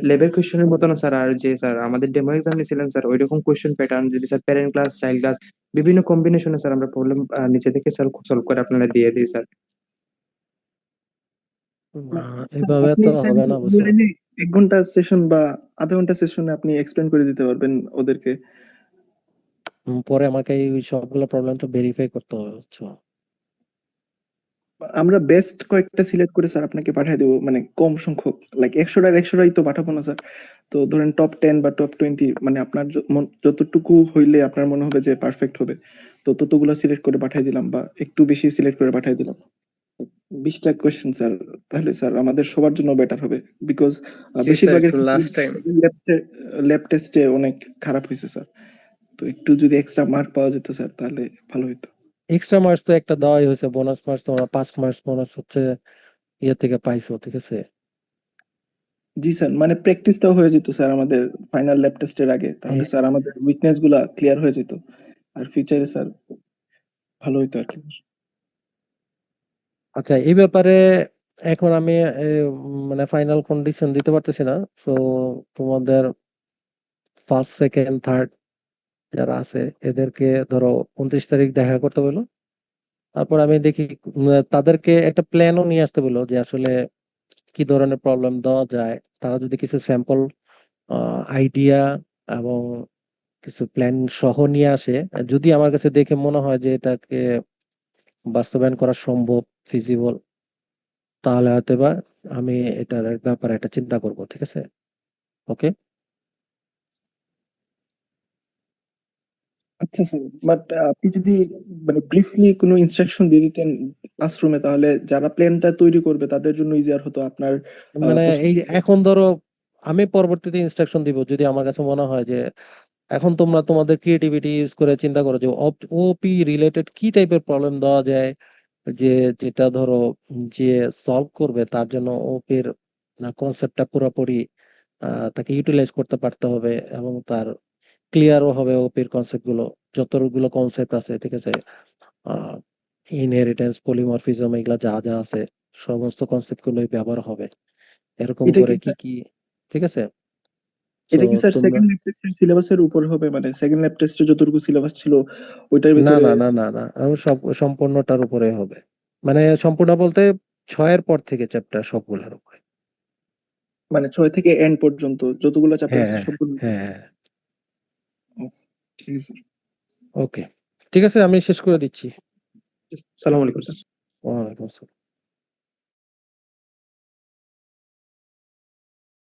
ল্যাবের কোয়েশ্চেনের মতো না স্যার, আর যে স্যার আমাদের ডেমো এক্সাম নিয়েছিলেন স্যার, ওইরকম কোয়েশ্চেন প্যাটার্ন যদি sir parent class, child class, বিভিন্ন কম্বিনেশনে স্যার আমরা প্রবলেম নিচে থেকে স্যার সলভ করে আপনারা দিয়ে দিই স্যার। এভাবে আপনি তো চাইলে হবে না স্যার বুঝছো। অনলাইনে 1 ঘন্টা সেশন বা আধা ঘন্টা সেশনে আপনি এক্সপ্লেন করে দিতে পারবেন ওদেরকে। পরে আমাকে এই সবগুলো প্রবলেম তো ভেরিফাই করতে হবে বুঝছো। আমরা বেস্ট কয়েকটা সিলেক্ট করে স্যার আপনাকে পাঠিয়ে দেবো, মানে কম সংখ্যক, লাইক 100টাই তো পাঠাবো না স্যার। তো ধরেন টপ 10 বা টপ 20, মানে আপনার যতটুকু হইলে আপনার মনে হবে যে পারফেক্ট হবে, তো ততগুলো সিলেক্ট করে পাঠিয়ে দিলাম, বা একটু বেশি সিলেক্ট করে পাঠিয়ে দিলাম। 20টা কোয়েশ্চেন স্যার, তাহলে স্যার আমাদের সবার জন্য বেটার হবে, বিকজ জি স্যার, বেশিরভাগের একটু লাস্ট টাইম। ল্যাব টেস্টে অনেক খারাপ হয়েছে স্যার। তো একটু যদি এক্সট্রা মার্ক পাওয়া যেত স্যার, তাহলে ভালো হতো। এক্সট্রা মার্কস তো একটা দেওয়াই হয়েছে, বোনাস মার্কস তোমরা 5 মার্কস বোনাস হচ্ছে ইয়ে থেকে পাইছো, ঠিক আছে। জি স্যার, মানে প্র্যাকটিসটাও হয়ে যেত স্যার আমাদের ফাইনাল ল্যাব টেস্টের আগে, তাহলে এ- স্যার আমাদের উইকনেস গুলা ক্লিয়ার হয়ে যেত, আর ফিউচারে স্যার ভালো হতো আর কি। আচ্ছা, এই ব্যাপারে এখন আমি মানে ফাইনাল কন্ডিশন দিতে পারতেছি না। তো তোমাদের ফার্স্ট সেকেন্ড থার্ড যারা আছে এদেরকে ধরো 29 তারিখ দেখা করতে বলো। তারপর আমি দেখি তাদেরকে একটা প্ল্যানও নিয়ে আসতে বলো যে আসলে কি ধরনের প্রবলেম দেওয়া যায়। তারা যদি কিছু স্যাম্পল আইডিয়া এবং কিছু প্ল্যান সহ নিয়ে আসে, যদি আমার কাছে দেখে মনে হয় যে এটাকে বাস্তবায়ন করা সম্ভব, ফিজিবল, তাহলে হয়তো বা আমি এটার ব্যাপারে একটা চিন্তা করব, ঠিক আছে। ওকে। আচ্ছা স্যার, বাট আপনি যদি মানে ব্রিফলি কোনো ইনস্ট্রাকশন দিয়ে দিতেন ক্লাসরুমে, তাহলে যারা প্ল্যানটা তৈরি করবে তাদের জন্য ইজিয়ার হতো আপনার মানে প্রশ্ন। এই এখন ধরো আমি পরবর্তীতে ইনস্ট্রাকশন দিব যদি আমার কাছে মনে হয় যে এখন তোমরা তোমাদের ক্রিয়েটিভিটি ইউজ করে চিন্তা করো যে ওপি রিলেটেড কি টাইপের প্রবলেম দেওয়া যায়, যে যেটা ধরো যে সলভ করবে তার জন্য ওপির কনসেপ্টটা পুরোপুরি তাকে ইউটিলাইজ করতে পারতে হবে, এবং তার ক্লিয়ারও হবে ওপির কনসেপ্ট গুলো, যতগুলো কনসেপ্ট আছে, ঠিক আছে। ইনহেরিটেন্স, পলিমরফিজম, এগুলা যা যা আছে সমস্ত কনসেপ্ট গুলোই ব্যবহার হবে এরকম এটা করে কি কি স্যার, কি, ঠিক আছে। তো এটা কি স্যার তোমরা সেকেন্ড ল্যাব টেস্টের সিলেবাসের উপর হবে, মানে সেকেন্ড ল্যাব টেস্টে যতটুকু সিলেবাস ছিল ওইটার না ভিতরে? না না না না আমি সব সম্পূর্ণটার উপরে হবে, মানে সম্পূর্ণ বলতে 6 এর পর থেকে চ্যাপ্টার সবগুলোর উপরে। মানে 6 থেকে এন্ড পর্যন্ত যতগুলো চ্যাপ্টার হ্যাঁ আছে হ্যাঁ সবগুলো? হ্যাঁ। ও, ঠিক আছে স্যার। ওকে, ঠিক আছে, আমি শেষ করে দিচ্ছি। সালাম আলাইকুম স্যার। ওয়ালাইকুম আসসালাম।